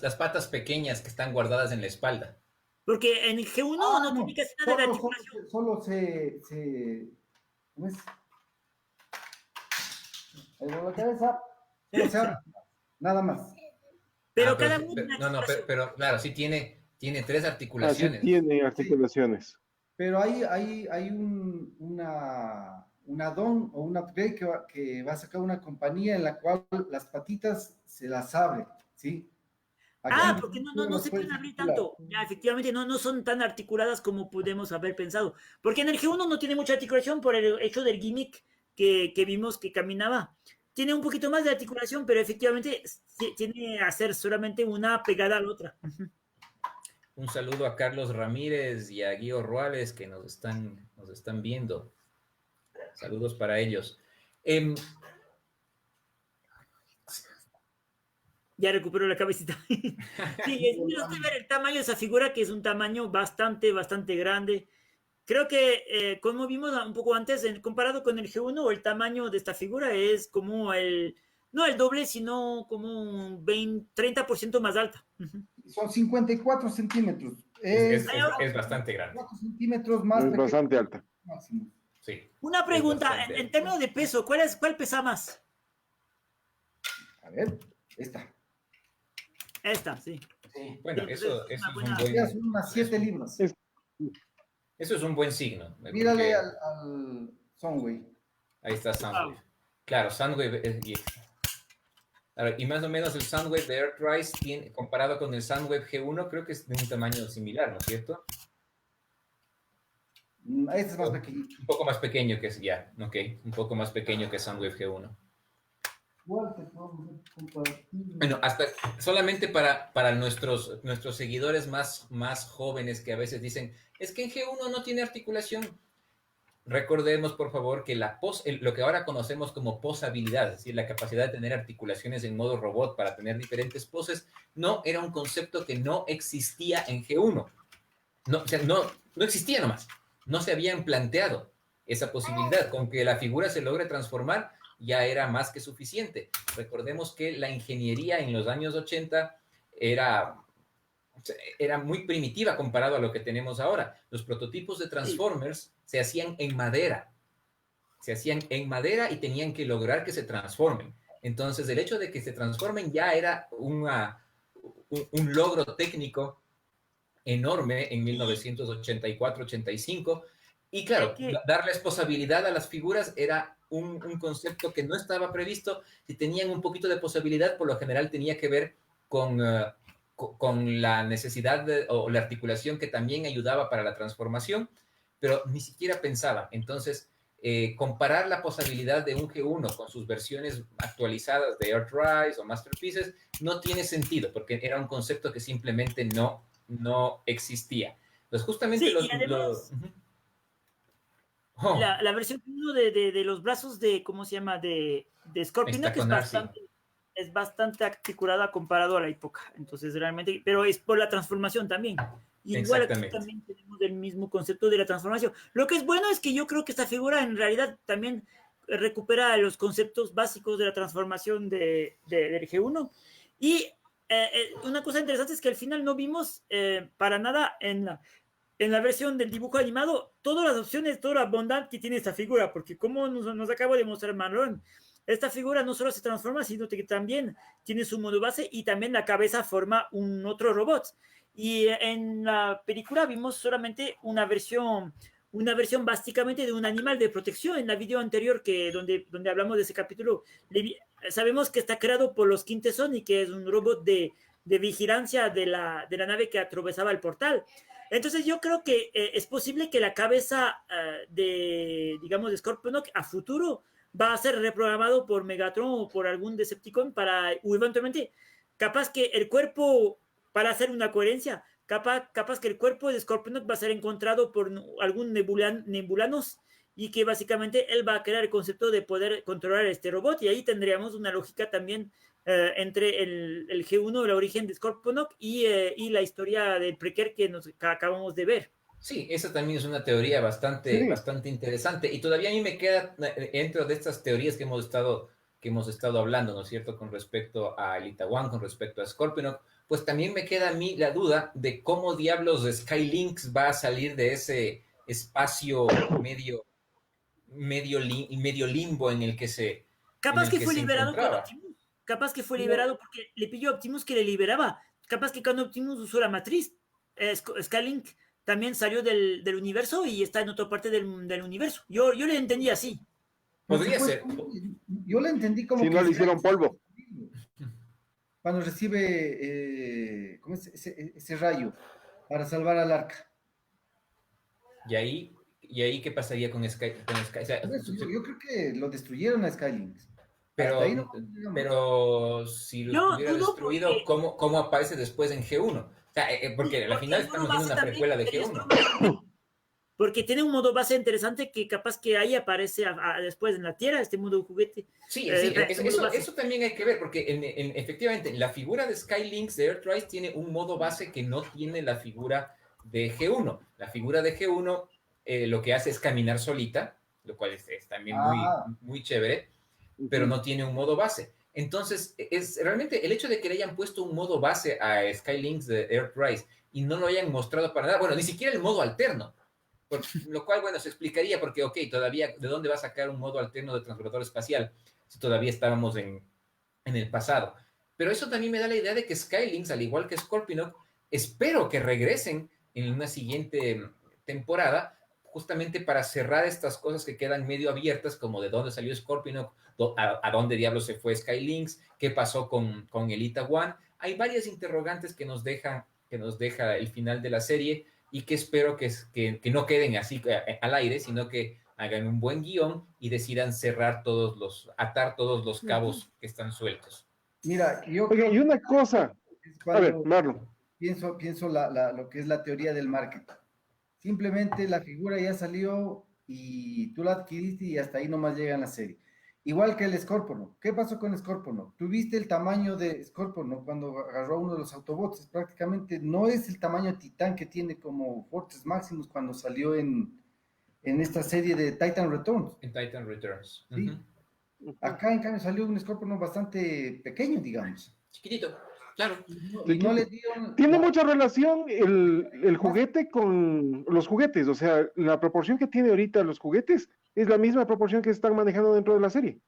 Las patas pequeñas que están guardadas en la espalda. Porque en G1 no tiene casi nada de articulación. Solo ¿cómo es? Ahí va la cabeza, solo se abre, nada más. Pero Ah, cada pero, uno pero- tiene no, no, articulación. pero claro, sí tiene 3 Así articulaciones. tiene articulaciones. Pero hay un add-on o un upgrade que va a sacar una compañía en la cual las patitas se las abre, ¿sí? Aquí Porque no las se puedes pueden abrir articular. tanto. Ya, efectivamente, no son tan articuladas como podemos haber pensado. Porque en el G1 no tiene mucha articulación por el hecho del gimmick que vimos que caminaba. Tiene un poquito más de articulación, pero efectivamente tiene a hacer solamente una pegada a la otra. Un saludo a Carlos Ramírez y a Guido Ruales que nos están viendo. Saludos para ellos. Ya recuperó la cabecita. Sí, es interesante ver el tamaño de esa figura, que es un tamaño bastante grande. Creo que, como vimos un poco antes, comparado con el G1, el tamaño de esta figura es como no el doble, sino como un 30% más alta. Son 54 centímetros. Es bastante grande. 4 centímetros más Es pequeño bastante alta. máximo. Sí. Una pregunta, bastante. en términos de peso, ¿cuál pesa más? A ver, esta. Esta, sí. Sí. Bueno, Sí, eso entonces, es un buena- buen, Ya son unas 7 libras. eso es un buen signo. Mírale porque al Soundwave. ahí está Soundwave. Wow. Claro, Soundwave claro, y más o menos el Soundwave de Earthrise tiene, comparado con el Soundwave G1, creo que es de un tamaño similar, ¿no es cierto? Este es más pequeñito. Un poco más pequeño que ya, ok, un poco más pequeño que Soundwave G1. Igual te podemos compartir. Bueno, hasta solamente para nuestros seguidores más jóvenes que a veces dicen, es que en G1 no tiene articulación. Recordemos, por favor, que lo que ahora conocemos como posabilidad, es decir, la capacidad de tener articulaciones en modo robot para tener diferentes poses, no era un concepto que no existía en G1. No, o sea, no existía nomás. No se habían planteado esa posibilidad. Con que la figura se logre transformar, ya era más que suficiente. Recordemos que la ingeniería en los años 80 era muy primitiva comparado a lo que tenemos ahora. Los prototipos de Transformers se hacían en madera. Se hacían en madera y tenían que lograr que se transformen. Entonces, el hecho de que se transformen ya era un logro técnico enorme en 1984-85. Y claro, darles posabilidad a las figuras era un concepto que no estaba previsto. Si tenían un poquito de posabilidad, por lo general tenía que ver con la necesidad o la articulación que también ayudaba para la transformación, pero ni siquiera pensaba. Entonces, comparar la posibilidad de un G1 con sus versiones actualizadas de Earthrise o Masterpieces no tiene sentido, porque era un concepto que simplemente no existía. Entonces, justamente Sí, y además, la versión 1 de los brazos de, ¿cómo se llama? De Scorpion, que es bastante articulada comparado a la época. Entonces, realmente, pero es por la transformación también. Igual aquí también tenemos el mismo concepto de la transformación. Lo que es bueno es que yo creo que esta figura en realidad también recupera los conceptos básicos de la transformación del G1. Y una cosa interesante es que al final no vimos para nada en la versión del dibujo animado todas las opciones, toda la bondad que tiene esta figura, porque como nos acabo de mostrar Marlon, esta figura no solo se transforma, sino que también tiene su modo base y también la cabeza forma un otro robot. Y en la película vimos solamente una versión básicamente de un animal de protección. En la video anterior donde hablamos de ese capítulo, sabemos que está creado por los Quintesson y que es un robot de vigilancia de la nave que atravesaba el portal. Entonces yo creo que es posible que la cabeza digamos, de Scorponok a futuro va a ser reprogramado por Megatron o por algún Decepticon o eventualmente, capaz que el cuerpo, para hacer una coherencia, capaz que el cuerpo de Scorponok va a ser encontrado por algún nebulanos y que básicamente él va a crear el concepto de poder controlar este robot y ahí tendríamos una lógica también entre el G1, el origen de Scorponok y la historia del Prequel que acabamos de ver. Sí, esa también es una teoría bastante interesante y todavía a mí me queda dentro de estas teorías que hemos estado hablando, ¿no es cierto?, con respecto a Elita One, con respecto a Scorponok, pues también me queda a mí la duda de cómo diablos Skylynx va a salir de ese espacio medio limbo en el que se Capaz que fue liberado encontraba. con Optimus. Capaz que fue liberado porque le pidió a Optimus que le liberaba. Capaz que cuando Optimus usó la matriz, Skylynx también salió del universo y está en otra parte del universo. Yo le entendí así. Podría ser. Yo le entendí como si que no le hicieron polvo. Cuando recibe ¿cómo es? Ese rayo para salvar al arca. ¿Y ahí qué pasaría con Sky? O sea, yo creo que lo destruyeron a Skylynx. Pero si lo hubiera destruido, ¿cómo aparece después en G1? O sea, porque al final estamos viendo una precuela de G1. Porque tiene un modo base interesante que capaz que ahí aparece después en la Tierra, este modo juguete. Sí, eso también hay que ver, porque efectivamente la figura de Skylynx de Earthrise tiene un modo base que no tiene la figura de G1. La figura de G1 lo que hace es caminar solita, lo cual es también muy chévere, pero no tiene un modo base. Entonces, es realmente el hecho de que le hayan puesto un modo base a Skylinks de Earthrise y no lo hayan mostrado para nada, bueno, ni siquiera el modo alterno, por lo cual, bueno, se explicaría porque, ok, todavía, ¿de dónde va a sacar un modo alterno de transbordador espacial si todavía estábamos en el pasado? Pero eso también me da la idea de que Skylinks, al igual que Scorpionock, espero que regresen en una siguiente temporada, justamente para cerrar estas cosas que quedan medio abiertas, como de dónde salió Scorpionock, a dónde diablos se fue Skylinks, qué pasó con Elita One. Hay varias interrogantes que nos deja el final de la serie y que espero que no queden así al aire, sino que hagan un buen guión y decidan atar todos los cabos que están sueltos. Mira, yo Oye, creo y una cosa, que es a ver, cuando Marlon, pienso lo que es la teoría del marketing. Simplemente la figura ya salió y tú la adquiriste y hasta ahí nomás llega en la serie. Igual que el Scorponok. ¿Qué pasó con Scorponok? ¿Tuviste el tamaño de Scorponok cuando agarró uno de los Autobots? Prácticamente no es el tamaño titán que tiene como Fortress Maximus cuando salió en esta serie de Titan Returns. En Titan Returns. ¿Sí? Acá, en cambio, salió un Scorponok bastante pequeño, digamos. Chiquitito, claro. Y no le dieron tiene mucha relación el juguete con los juguetes, o sea, la proporción que tiene ahorita los juguetes es la misma proporción que están manejando dentro de la serie.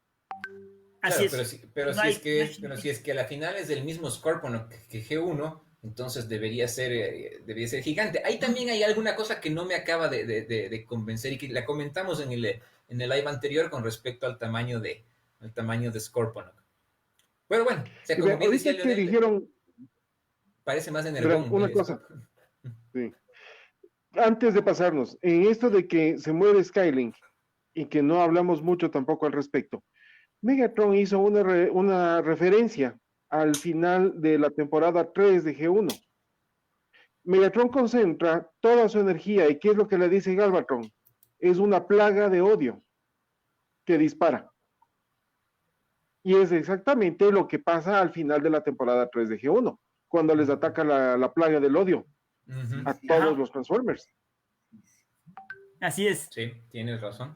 Así Claro, es. pero No hay- si es que a la final es del mismo Scorpion que G1, entonces debería ser gigante. Ahí también hay alguna cosa que no me acaba de convencer y que la comentamos en el live anterior con respecto al tamaño de Scorpion. Pero bueno, o sea, como bien decía Ahorita que Leonel, dijeron, parece más verán, energón una el cosa, Scorpion. sí, antes de pasarnos, en esto de que se mueve Skylink y que no hablamos mucho tampoco al respecto, Megatron hizo una referencia al final de la temporada 3 de G1. Megatron concentra toda su energía y ¿qué es lo que le dice Galvatron? Es una plaga de odio que dispara. Y es exactamente lo que pasa al final de la temporada 3 de G1, cuando les ataca la plaga del odio a todos los Transformers. Así es. Sí, tienes razón.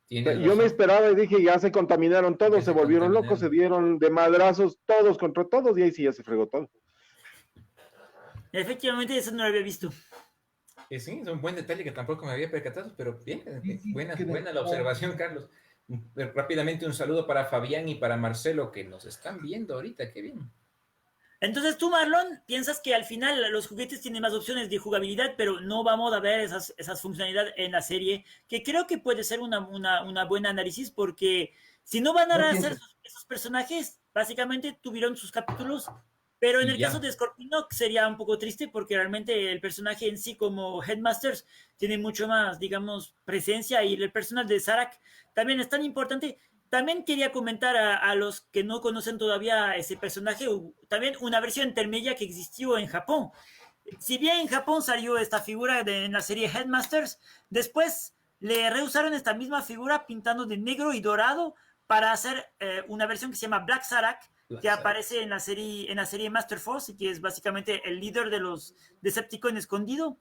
Yo me esperaba y dije, ya se contaminaron todos, Ya se se volvieron contaminaron. locos, se dieron de madrazos todos contra todos y ahí sí ya se fregó todo. Efectivamente, eso no lo había visto. Sí, es un buen detalle que tampoco me había percatado, pero bien, Sí, buena la observación, Carlos. Rápidamente un saludo para Fabián y para Marcelo que nos están viendo ahorita, qué bien. Entonces tú, Marlon, piensas que al final los juguetes tienen más opciones de jugabilidad, pero no vamos a ver esas funcionalidades en la serie, que creo que puede ser una buena análisis, porque si no van a hacer esos personajes, básicamente tuvieron sus capítulos, pero en el caso de Scorpionock sería un poco triste, porque realmente el personaje en sí como Headmasters tiene mucho más, digamos, presencia, y el personal de Zarak también es tan importante. También quería comentar a los que no conocen todavía ese personaje, también una versión intermedia que existió en Japón. Si bien en Japón salió esta figura en la serie Headmasters, después le reusaron esta misma figura pintando de negro y dorado para hacer una versión que se llama Black Zarak, que aparece en la serie Master Force, que es básicamente el líder de los Decepticons escondido.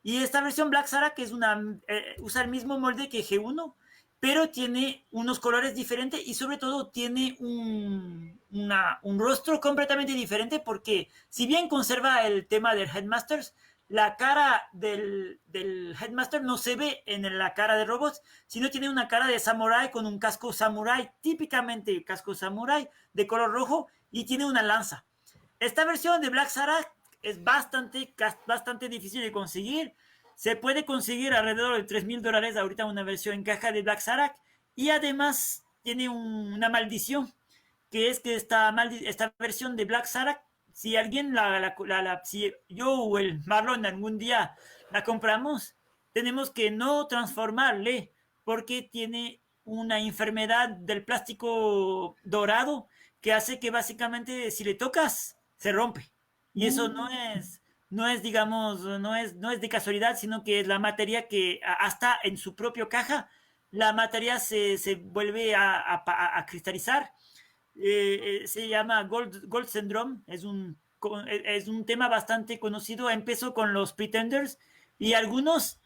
Y esta versión Black Zarak es usa el mismo molde que G1, pero tiene unos colores diferentes y sobre todo tiene un rostro completamente diferente, porque si bien conserva el tema del Headmasters, la cara del Headmaster no se ve en la cara de robots, sino tiene una cara de samurái con un casco samurái, típicamente casco samurái de color rojo, y tiene una lanza. Esta versión de Black Zarak es bastante difícil de conseguir. Se puede conseguir alrededor de $3,000 ahorita una versión en caja de Black Zarak, y además tiene una maldición, que es que esta versión de Black Zarak, si alguien si yo o el Marlon algún día la compramos, tenemos que no transformarle, porque tiene una enfermedad del plástico dorado que hace que básicamente si le tocas se rompe, y eso digamos, no es de casualidad, sino que es la materia que hasta en su propio caja la materia se vuelve a cristalizar. Se llama Gold Syndrome, es un tema bastante conocido. Empezó con los Pretenders, y algunos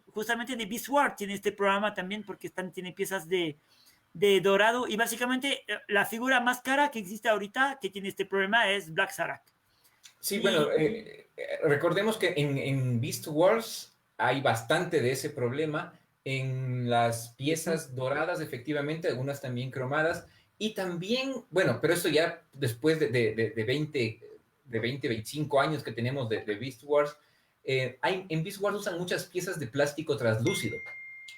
justamente de Beast Wars tiene este programa también, porque tiene piezas de de dorado, y básicamente la figura más cara que existe ahorita que tiene este problema es Black Zarak. Sí, bueno, recordemos que en Beast Wars hay bastante de ese problema. En las piezas doradas, efectivamente, algunas también cromadas, y también, bueno, pero eso ya después de 25 años que tenemos de Beast Wars, en Beast Wars usan muchas piezas de plástico translúcido,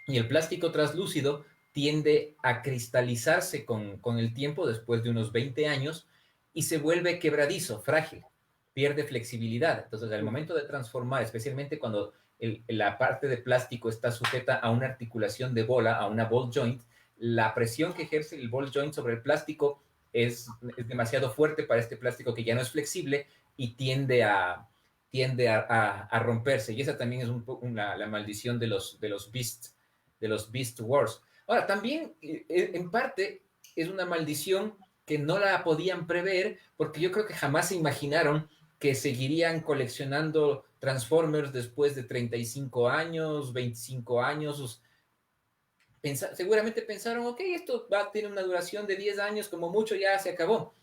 y el plástico translúcido tiende a cristalizarse con el tiempo después de unos 20 años y se vuelve quebradizo, frágil, pierde flexibilidad. Entonces, al momento de transformar, especialmente cuando la parte de plástico está sujeta a una articulación de bola, a una ball joint, la presión que ejerce el ball joint sobre el plástico es demasiado fuerte para este plástico que ya no es flexible y tiende a romperse. Y esa también es la maldición de los Beast Wars. Ahora, también, en parte, es una maldición que no la podían prever, porque yo creo que jamás se imaginaron que seguirían coleccionando Transformers después de 35 años, 25 años. Seguramente pensaron, ok, esto va a tener una duración de 10 años, como mucho ya se acabó.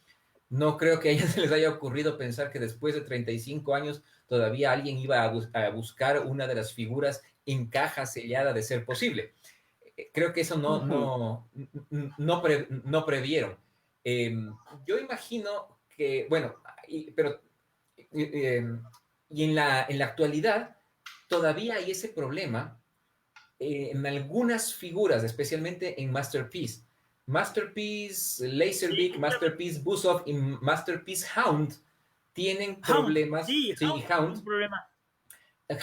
No creo que a ellos se les haya ocurrido pensar que después de 35 años todavía alguien iba a buscar una de las figuras en caja sellada de ser posible. Creo que eso no previeron. Yo imagino que, bueno, y en la actualidad todavía hay ese problema en algunas figuras, especialmente en Masterpiece. Masterpiece Laserbeak, Masterpiece Buzov y Masterpiece Hound tienen problemas. Sí, Hound. Un problema.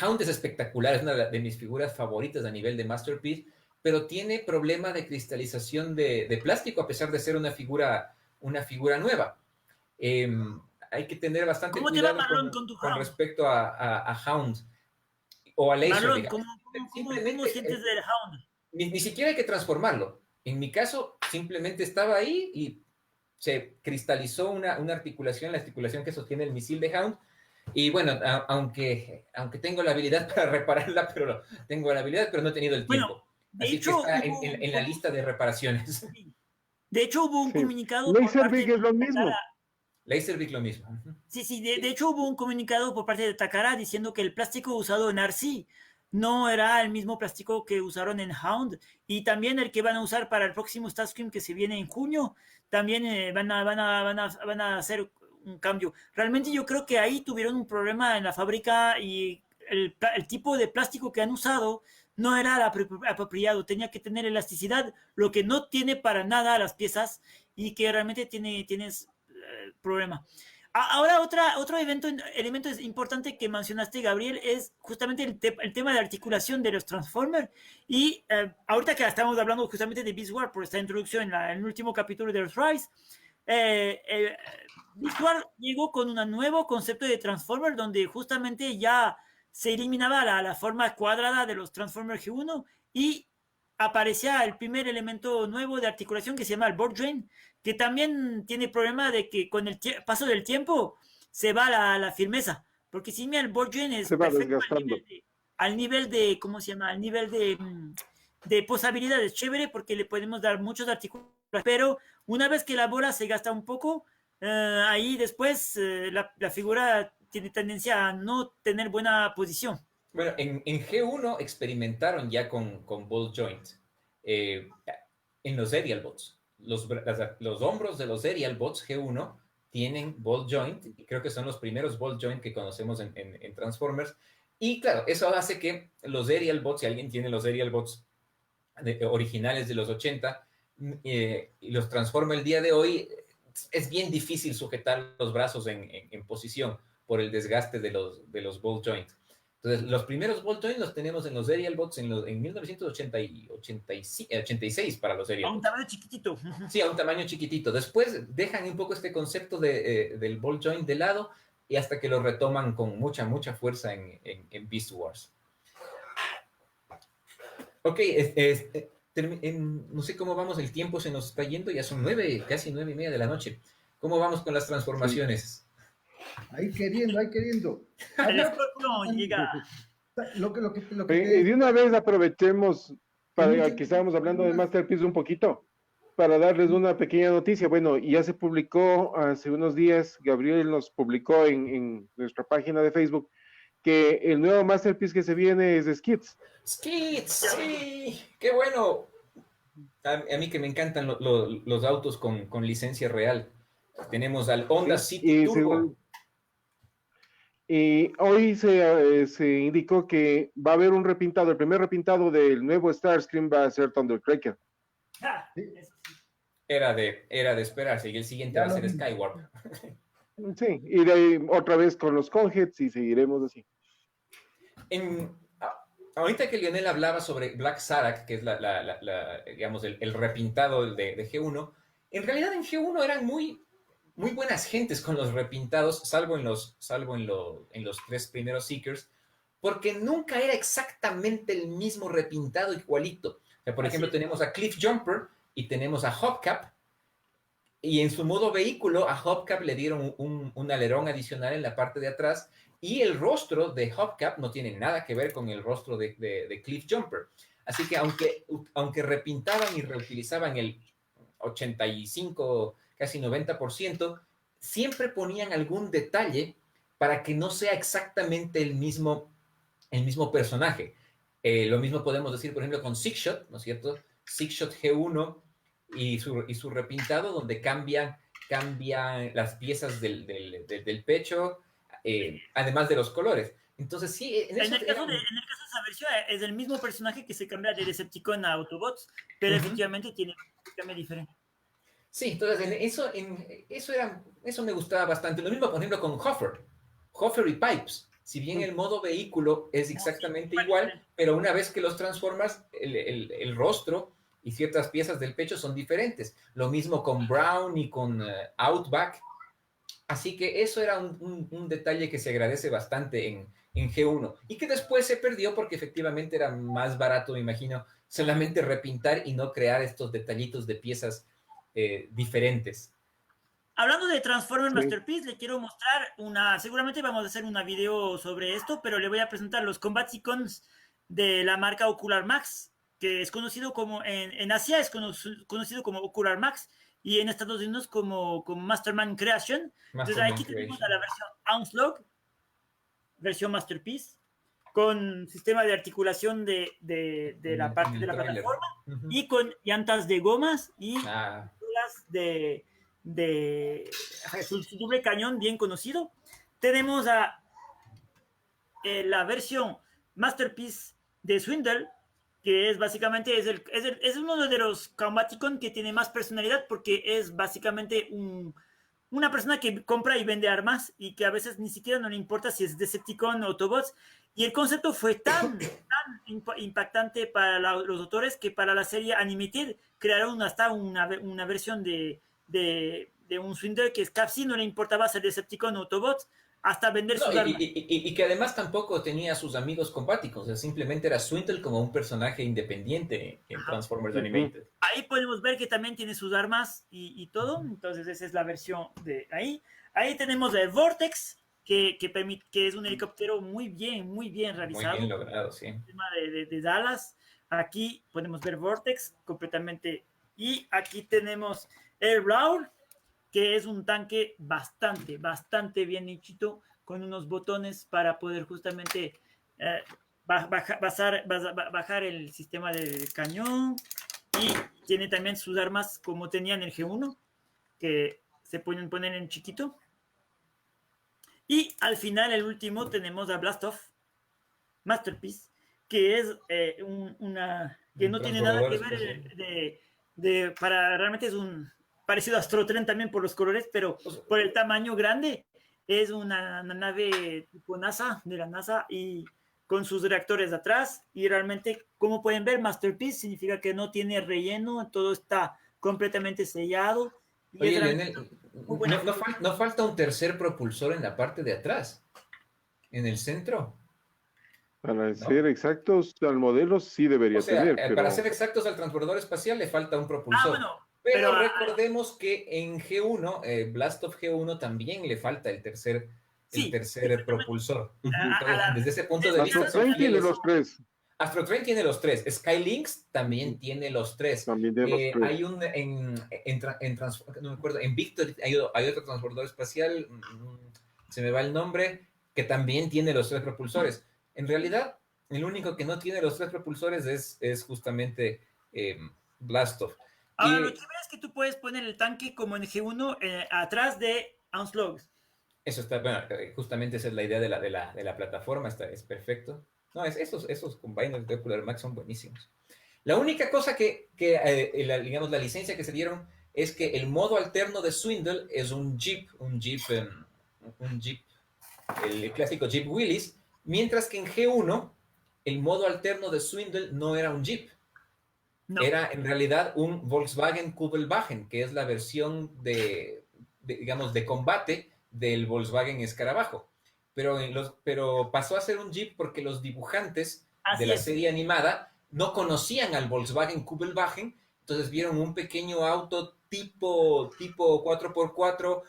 Hound es espectacular, es una de mis figuras favoritas a nivel de Masterpiece, pero tiene problema de cristalización de plástico a pesar de ser una figura nueva. Hay que tener bastante cuidado con respecto a Hound o a Laserbeak. Marlon, ¿cómo sientes del Hound? Ni siquiera hay que transformarlo. En mi caso, simplemente estaba ahí y se cristalizó una articulación, la articulación que sostiene el misil de Hound. Y bueno, aunque tengo la habilidad para repararla, pero no he tenido el tiempo. Bueno, de así hecho, que está en la lista de reparaciones. De hecho, hubo un comunicado. Laserbeak es lo mismo. Laserbeak lo mismo. Sí, de hecho hubo un comunicado por parte de Takara diciendo que el plástico usado en RC no era el mismo plástico que usaron en Hound, y también el que van a usar para el próximo Starscream que se viene en junio, también van a hacer un cambio. Realmente yo creo que ahí tuvieron un problema en la fábrica y el tipo de plástico que han usado no era el apropiado, tenía que tener elasticidad, lo que no tiene para nada las piezas, y que realmente tienes problema. Ahora, otro elemento importante que mencionaste, Gabriel, es justamente el tema de articulación de los Transformers. Y ahorita que estamos hablando justamente de Beast Wars por esta introducción en el último capítulo de Earthrise, Beast Wars llegó con un nuevo concepto de Transformers donde justamente ya se eliminaba la forma cuadrada de los Transformers G1 y aparecía el primer elemento nuevo de articulación que se llama el board joint, que también tiene problema de que con el paso del tiempo se va la firmeza, porque si el board joint es se va desgastando al nivel de, ¿cómo se llama? Al nivel de posibilidades, chévere, porque le podemos dar muchos articulaciones, pero una vez que la bola se gasta un poco, ahí después la figura tiene tendencia a no tener buena posición. Bueno, en G1 experimentaron ya con ball joint en los Aerial Bots. Los hombros de los Aerial Bots G1 tienen ball joint, y creo que son los primeros ball joint que conocemos en Transformers. Y claro, eso hace que los Aerial Bots, si alguien tiene los Aerial Bots originales de los 80 y los transforma el día de hoy, es bien difícil sujetar los brazos en posición por el desgaste de los ball joint. Entonces, los primeros ball joint los tenemos en los Aerial Bots en 1986 para los Aerial Bots. A un tamaño chiquitito. Sí, a un tamaño chiquitito. Después dejan un poco este concepto del ball joint de lado y hasta que lo retoman con mucha fuerza en Beast Wars. Ok, no sé cómo vamos, el tiempo se nos está yendo, ya son casi 9:30 de la noche. ¿Cómo vamos con las transformaciones? Sí. Ahí queriendo. No llega. Y de una vez aprovechemos para que estábamos hablando de Masterpiece un poquito. para darles una pequeña noticia. Bueno, ya se publicó hace unos días, Gabriel nos publicó en nuestra página de Facebook que el nuevo Masterpiece que se viene es de Skids. Skids, sí, qué bueno. A mí que me encantan los autos con licencia real. Tenemos al Honda City Turbo. Y hoy se indicó que va a haber un repintado, el primer repintado del nuevo Starscream va a ser Thundercracker. Era de esperarse, y el siguiente va a ser Skywarp. Sí, y de ahí otra vez con los Conheads y seguiremos así. Ahorita que Lionel hablaba sobre Black Zarak, que es digamos, el repintado de G1, en realidad en G1 eran muy buenas gentes con los repintados, salvo en los 3 primeros Seekers, porque nunca era exactamente el mismo repintado igualito. O sea, por ejemplo, tenemos a Cliff Jumper y tenemos a Hubcap, y en su modo vehículo a Hubcap le dieron un alerón adicional en la parte de atrás, y el rostro de Hubcap no tiene nada que ver con el rostro de Cliff Jumper. Así que aunque repintaban y reutilizaban el 85, casi 90%, siempre ponían algún detalle para que no sea exactamente el mismo personaje. Lo mismo podemos decir, por ejemplo, con Sixshot, ¿no es cierto? Sixshot G1 y su repintado, donde cambian las piezas del pecho, además de los colores. Entonces, sí, en el caso de esa versión es el mismo personaje que se cambia de Decepticon a Autobots, pero efectivamente tiene un cambio diferente. Sí, entonces eso me gustaba bastante. Lo mismo, por ejemplo, con Hoffer y Pipes. Si bien el modo vehículo es exactamente igual, pero una vez que los transformas, el rostro y ciertas piezas del pecho son diferentes. Lo mismo con Brown y con Outback. Así que eso era un detalle que se agradece bastante en G1 y que después se perdió porque efectivamente era más barato, me imagino, solamente repintar y no crear estos detallitos de piezas diferentes. Hablando de Transformer Masterpiece, le quiero mostrar seguramente vamos a hacer una video sobre esto, pero le voy a presentar los Combaticons de la marca Ocular Max, que es conocido como, en Asia es conocido como Ocular Max, y en Estados Unidos como Masterman Creation. Entonces aquí tenemos a la versión Onslaught, versión Masterpiece, con sistema de articulación de la parte de la plataforma, y con llantas de gomas y de su doble cañón bien conocido. Tenemos la versión Masterpiece de Swindle, que es básicamente es uno de los Combaticon que tiene más personalidad, porque es básicamente una persona que compra y vende armas y que a veces ni siquiera no le importa si es Decepticon o Autobots. Y el concepto fue tan impactante para los autores que para la serie Animated crearon hasta una versión de un Swindle que es casi no le importaba ser Decepticon o Autobots, hasta vender sus armas. Y que además tampoco tenía sus amigos compáticos, o sea, simplemente era Swindle como un personaje independiente en Transformers Animated. Ahí podemos ver que también tiene sus armas y todo, entonces esa es la versión de ahí. Ahí tenemos el Vortex, que es un helicóptero muy bien realizado. Muy bien logrado, sí. El tema de Dallas. Aquí podemos ver Vortex completamente. Y aquí tenemos el Raul, que es un tanque bastante bien hechito, con unos botones para poder justamente bajar el sistema de cañón, y tiene también sus armas como tenían el G1, que se pueden poner en chiquito. Y al final, el último, tenemos a Blastoff Masterpiece, que es que no tiene nada que ver realmente es un parecido a Astrotren también por los colores, pero por el tamaño grande. Es una nave tipo NASA, de la NASA, y con sus reactores atrás. Y realmente, como pueden ver, Masterpiece significa que no tiene relleno, todo está completamente sellado. Oye, Lionel, ¿no falta un tercer propulsor en la parte de atrás? ¿En el centro? Para ser exactos al modelo sí debería tener. Para ser exactos al transbordador espacial le falta un propulsor. Pero recordemos que en G1, Blastoff G1 también le falta el tercer propulsor. Entonces, desde ese punto de vista... tiene los tres. Astrotrain tiene los tres. Skylynx también tiene los tres. También tiene los tres. Hay un no me acuerdo, en Victory hay otro transbordador espacial, se me va el nombre, que también tiene los tres propulsores. En realidad, el único que no tiene los tres propulsores es justamente Blastov. Ahora, lo chévere es que tú puedes poner el tanque como en G1 atrás de Onslaught. Eso está, bueno, justamente esa es la idea de la plataforma, es perfecto. No, esos combiners de Ocular Max son buenísimos. La única cosa digamos, la licencia que se dieron es que el modo alterno de Swindle es un Jeep, el clásico Jeep Willys, mientras que en G1 el modo alterno de Swindle no era un Jeep. No. Era en realidad un Volkswagen Kübelwagen, que es la versión digamos, de combate del Volkswagen Escarabajo. Pero pasó a ser un Jeep porque los dibujantes de la serie animada no conocían al Volkswagen Kübelwagen, entonces vieron un pequeño auto tipo 4x4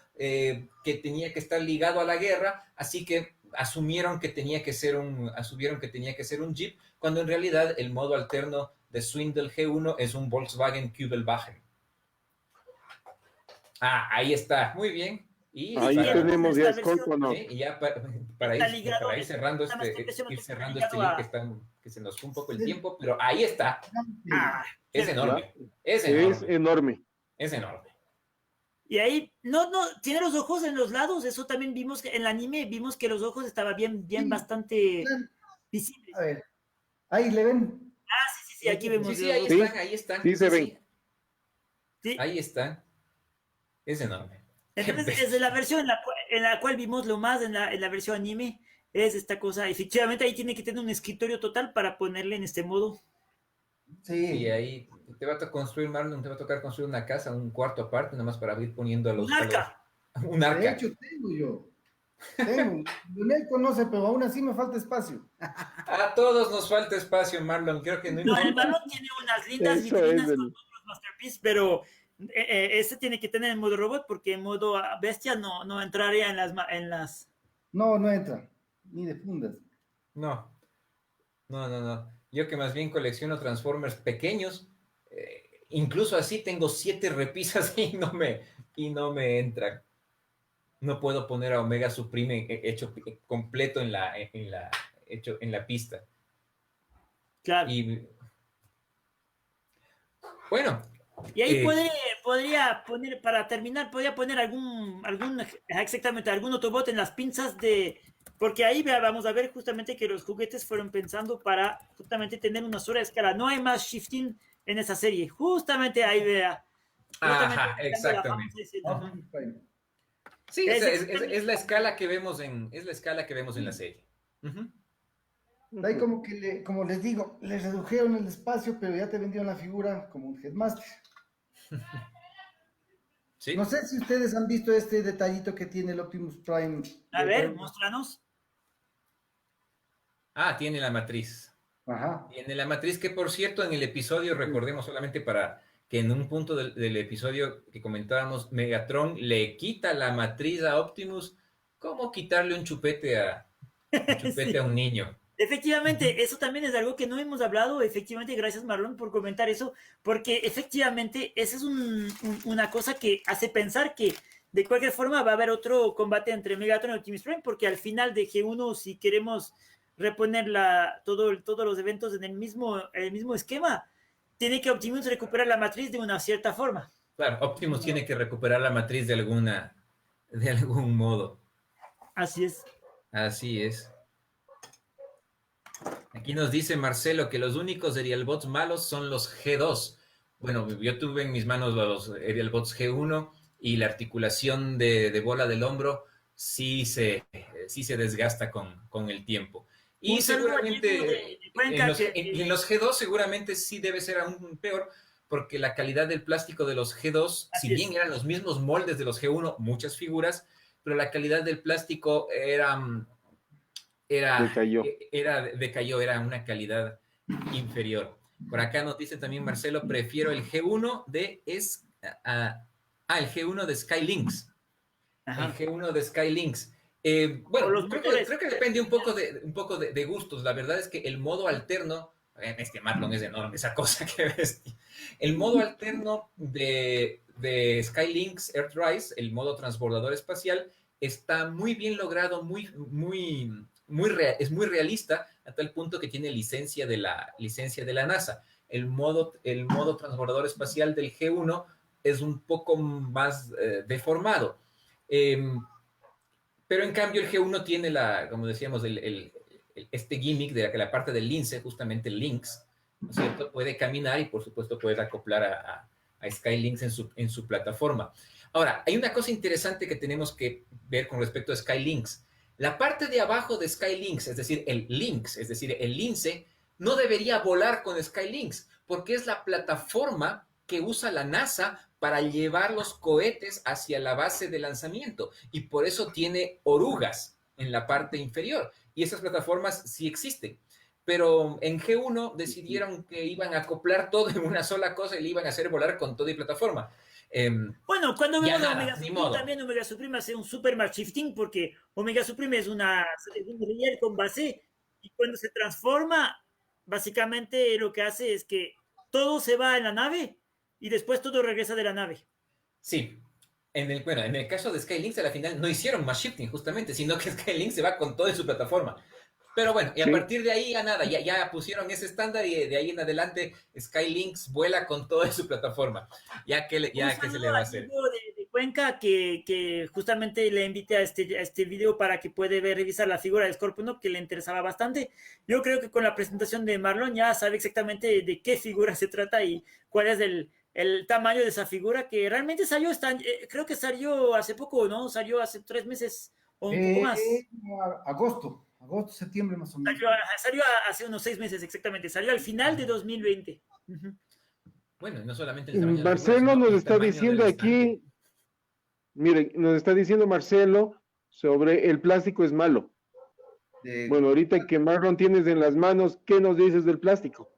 que tenía que estar ligado a la guerra, así que asumieron que tenía que ser un Jeep, cuando en realidad el modo alterno de Swindle G1 es un Volkswagen Kübelwagen. Ahí está, muy bien. Y ahí tenemos ya Scorpio, ¿no? Y ya para ir cerrando este link que se nos fue un poco el tiempo, pero ahí está. Es enorme. Es enorme. Es enorme. Y ahí, tiene los ojos en los lados, eso también vimos que en el anime, vimos que los ojos estaban bien, bastante visibles. A ver, ahí le ven. Sí, aquí vemos. Sí, ahí están. Sí, se ven. Sí. Ahí están. Es enorme. Entonces, es de la versión en la cual vimos lo más en la versión anime, es esta cosa. Efectivamente, ahí tiene que tener un escritorio total para ponerle en este modo. Sí. Y ahí te va a tocar construir una casa, un cuarto aparte, nomás para ir poniendo a los... Un arca. Un arca. De hecho, tengo yo. Leonel conoce, pero aún así me falta espacio. A todos nos falta espacio, Marlon. Creo que no importa. El Marlon tiene unas lindas vitrinas con todos los Masterpiece, pero este tiene que tener en modo robot porque en modo bestia no entraría en las... No entra. Ni de fundas. No. Yo que más bien colecciono Transformers pequeños, incluso así tengo 7 repisas y no me entran. No puedo poner a Omega Supreme hecho completo en la pista. Claro. Y bueno. Y ahí podría poner, para terminar, podría poner algún Autobot en las pinzas porque ahí vamos a ver justamente que los juguetes fueron pensando para justamente tener una sola escala. No hay más shifting en esa serie. Justamente ahí vea. Ajá, exactamente. Sí, es la escala que vemos en la serie. Uh-huh. Ahí como les digo, les redujeron el espacio, pero ya te vendieron la figura como un Headmaster. ¿Sí? No sé si ustedes han visto este detallito que tiene el Optimus Prime. A ver, muéstranos. Tiene la matriz. Ajá. Tiene la matriz que, por cierto, en el episodio, recordemos solamente para que en un punto del episodio que comentábamos, Megatron le quita la matriz a Optimus. ¿Cómo quitarle un chupete a un niño? Efectivamente, eso también es algo que no hemos hablado. Efectivamente, gracias Marlon por comentar eso, porque efectivamente esa es una cosa que hace pensar que de cualquier forma va a haber otro combate entre Megatron y Optimus Prime, porque al final de G1, si queremos reponer todos los eventos en el mismo esquema, tiene que Optimus recuperar la matriz de una cierta forma. Claro, Optimus tiene que recuperar la matriz de algún modo. Así es. Así es. Aquí nos dice Marcelo que los únicos Aerialbots malos son los G2. Bueno, yo tuve en mis manos los Aerialbots G1 y la articulación de bola del hombro sí se desgasta con el tiempo. Y seguramente en los G2 seguramente sí debe ser aún peor, porque la calidad del plástico de los G2, si bien eran los mismos moldes de los G1, muchas figuras, pero la calidad del plástico decayó, era una calidad inferior. Por acá nos dice también Marcelo, prefiero el G1 el G1 de Skylynx. Ajá. El G1 de Skylynx. Bueno, creo que depende un poco de gustos. La verdad es que el modo alterno Marlon es enorme, esa cosa que ves. El modo alterno de Skylinks Earthrise, el modo transbordador espacial, está muy bien logrado, es muy realista, a tal punto que tiene licencia de la NASA. El modo transbordador espacial del G1 es un poco más deformado. Pero en cambio el G1 tiene como decíamos, este gimmick de la parte del lince, justamente el Lynx, ¿no es cierto? Puede caminar y por supuesto puede acoplar a Skylinks en su plataforma. Ahora, hay una cosa interesante que tenemos que ver con respecto a Skylinks. La parte de abajo de Skylinks, es decir, el Lynx, es decir, el lince, no debería volar con Skylinks, porque es la plataforma que usa la NASA para llevar los cohetes hacia la base de lanzamiento, y por eso tiene orugas en la parte inferior, y esas plataformas sí existen. Pero en G1 decidieron que iban a acoplar todo en una sola cosa y le iban a hacer volar con todo y plataforma. Bueno, cuando vemos a nada, Omega Supreme, también Omega Supreme hace un super match shifting, porque Omega Supreme es un relieve con base, y cuando se transforma, básicamente lo que hace es que todo se va en la nave y después todo regresa de la nave. Sí. En el caso de Skylinks, a la final no hicieron más shifting, justamente, sino que Skylinks se va con todo en su plataforma. Pero bueno, y a partir de ahí ya nada, ya pusieron ese estándar, y de ahí en adelante Skylinks vuela con toda su plataforma. Ya que se le va a hacer. De Cuenca, que justamente le invité a este video para que puede revisar la figura de Scorponok, que le interesaba bastante. Yo creo que con la presentación de Marlon ya sabe exactamente de qué figura se trata y cuál es el tamaño de esa figura, que realmente salió, creo que salió hace poco, ¿no? Salió hace 3 meses o un poco más. Agosto, septiembre más o menos. Salió hace unos 6 meses exactamente, salió al final de 2020. Bueno, no solamente el tamaño Marcelo nos está diciendo aquí, miren, nos está diciendo Marcelo sobre el plástico es malo. Bueno, ahorita que Marlon tienes en las manos, ¿qué nos dices del plástico?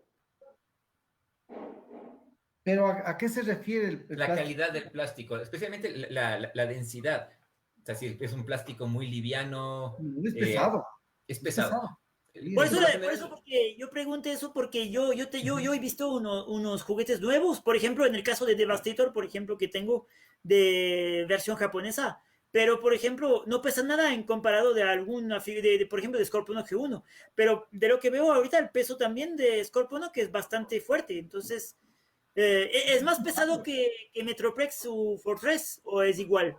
Pero ¿a qué se refiere el la plástico? Calidad del plástico, especialmente la densidad. Es decir, es un plástico muy liviano. Es pesado. Es pesado. Por eso porque yo pregunté eso, porque yo he visto unos juguetes nuevos, por ejemplo, en el caso de Devastator, por ejemplo, que tengo de versión japonesa, pero por ejemplo, no pesa nada en comparado de alguna, por ejemplo, de Scorponok G1, pero de lo que veo ahorita, el peso también de Scorponok es bastante fuerte, entonces, ¿es más pesado que Metroplex o Fortress, o es igual?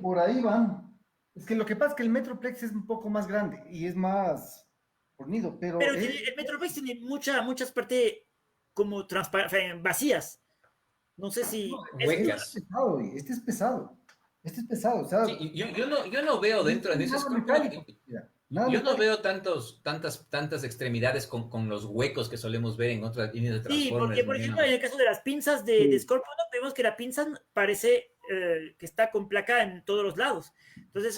Por ahí van. Es que lo que pasa es que el Metroplex es un poco más grande y es más fornido, pero el Metroplex tiene muchas partes como vacías. No sé si... huecas. Este es pesado. O sea, sí, yo no veo dentro de ese yo no veo tantas extremidades con los huecos que solemos ver en otras líneas de Transformers. Sí, porque por ejemplo en el caso de las pinzas de Scorpion, vemos que la pinza parece que está con placa en todos los lados. Entonces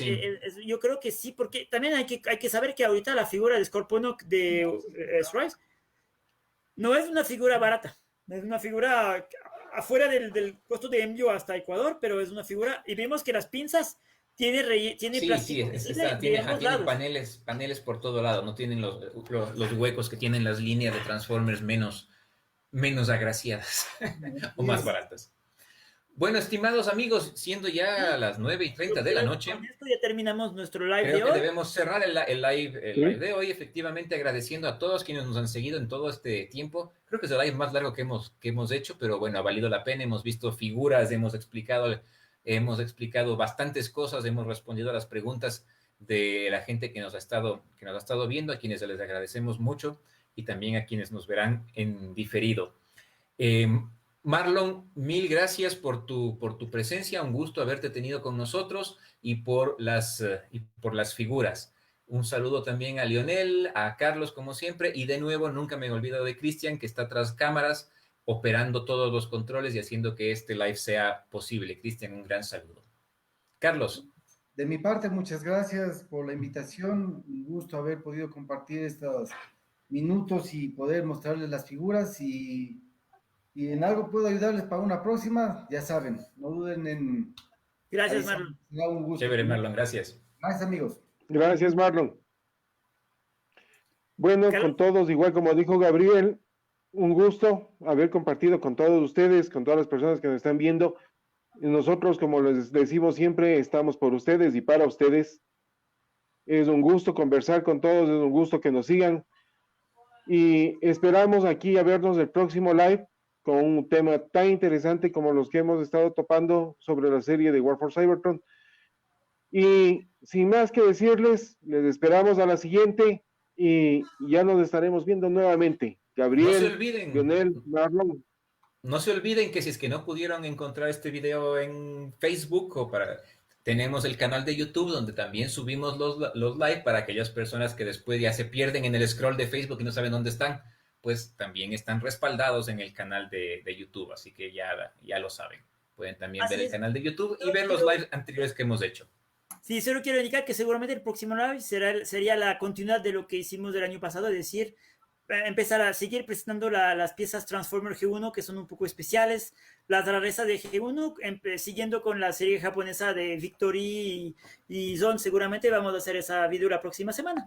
yo creo que sí, porque también hay que saber que ahorita la figura de Scorpion de Earthrise no es una figura barata, es una figura afuera del costo de envío hasta Ecuador, pero es una figura, y vemos que las pinzas tiene plástico. Tiene paneles por todo lado, no tienen los huecos que tienen las líneas de Transformers menos agraciadas o más baratas. Bueno, estimados amigos, siendo ya las 9:30 de la noche, con esto ya terminamos nuestro live creo de que hoy. debemos cerrar el live de hoy, efectivamente agradeciendo a todos quienes nos han seguido en todo este tiempo. Creo que es el live más largo que hemos hecho, pero bueno, ha valido la pena. Hemos visto figuras, hemos explicado bastantes cosas, hemos respondido a las preguntas de la gente que nos ha estado viendo, a quienes les agradecemos mucho, y también a quienes nos verán en diferido. Marlon, mil gracias por tu presencia, un gusto haberte tenido con nosotros y por las figuras. Un saludo también a Lionel, a Carlos como siempre, y de nuevo nunca me he olvidado de Cristian, que está tras cámaras operando todos los controles y haciendo que este live sea posible. Cristian, un gran saludo. Carlos. De mi parte, muchas gracias por la invitación, un gusto haber podido compartir estos minutos y poder mostrarles las figuras, y en algo puedo ayudarles para una próxima, ya saben, no duden en... Gracias, Marlon. Un gusto. Chévere, Marlon, gracias. Gracias, amigos. Gracias, Marlon. Bueno, Carlos. con todos, igual como dijo Gabriel, un gusto haber compartido con todos ustedes, con todas las personas que nos están viendo. Nosotros, como les decimos siempre, estamos por ustedes y para ustedes. Es un gusto conversar con todos, es un gusto que nos sigan. Y esperamos aquí a vernos el próximo live con un tema tan interesante como los que hemos estado topando sobre la serie de War for Cybertron. Y sin más que decirles, les esperamos a la siguiente y ya nos estaremos viendo nuevamente. No se Gabriel, olviden. Lionel, Marlon. No se olviden que si es que no pudieron encontrar este video en Facebook tenemos el canal de YouTube donde también subimos los live para aquellas personas que después ya se pierden en el scroll de Facebook y no saben dónde están, pues también están respaldados en el canal de YouTube, así que ya lo saben. Pueden también ver el canal de YouTube y ver los lives anteriores que hemos hecho. Sí, solo quiero indicar que seguramente el próximo live sería la continuidad de lo que hicimos del año pasado, es decir, empezar a seguir presentando las piezas Transformer G1 que son un poco especiales, las rarezas de G1, siguiendo con la serie japonesa de Victory y Zone. Seguramente vamos a hacer esa video la próxima semana.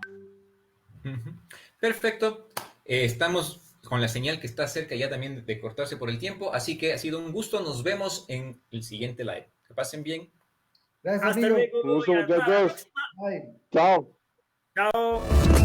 Perfecto. Estamos con la señal que está cerca ya también de cortarse por el tiempo, así que ha sido un gusto. Nos vemos en el siguiente live. Que pasen bien. Gracias, Hasta amigo. luego. Un gusto, Y hasta la muchachos. próxima. Bye. Chao. Chao.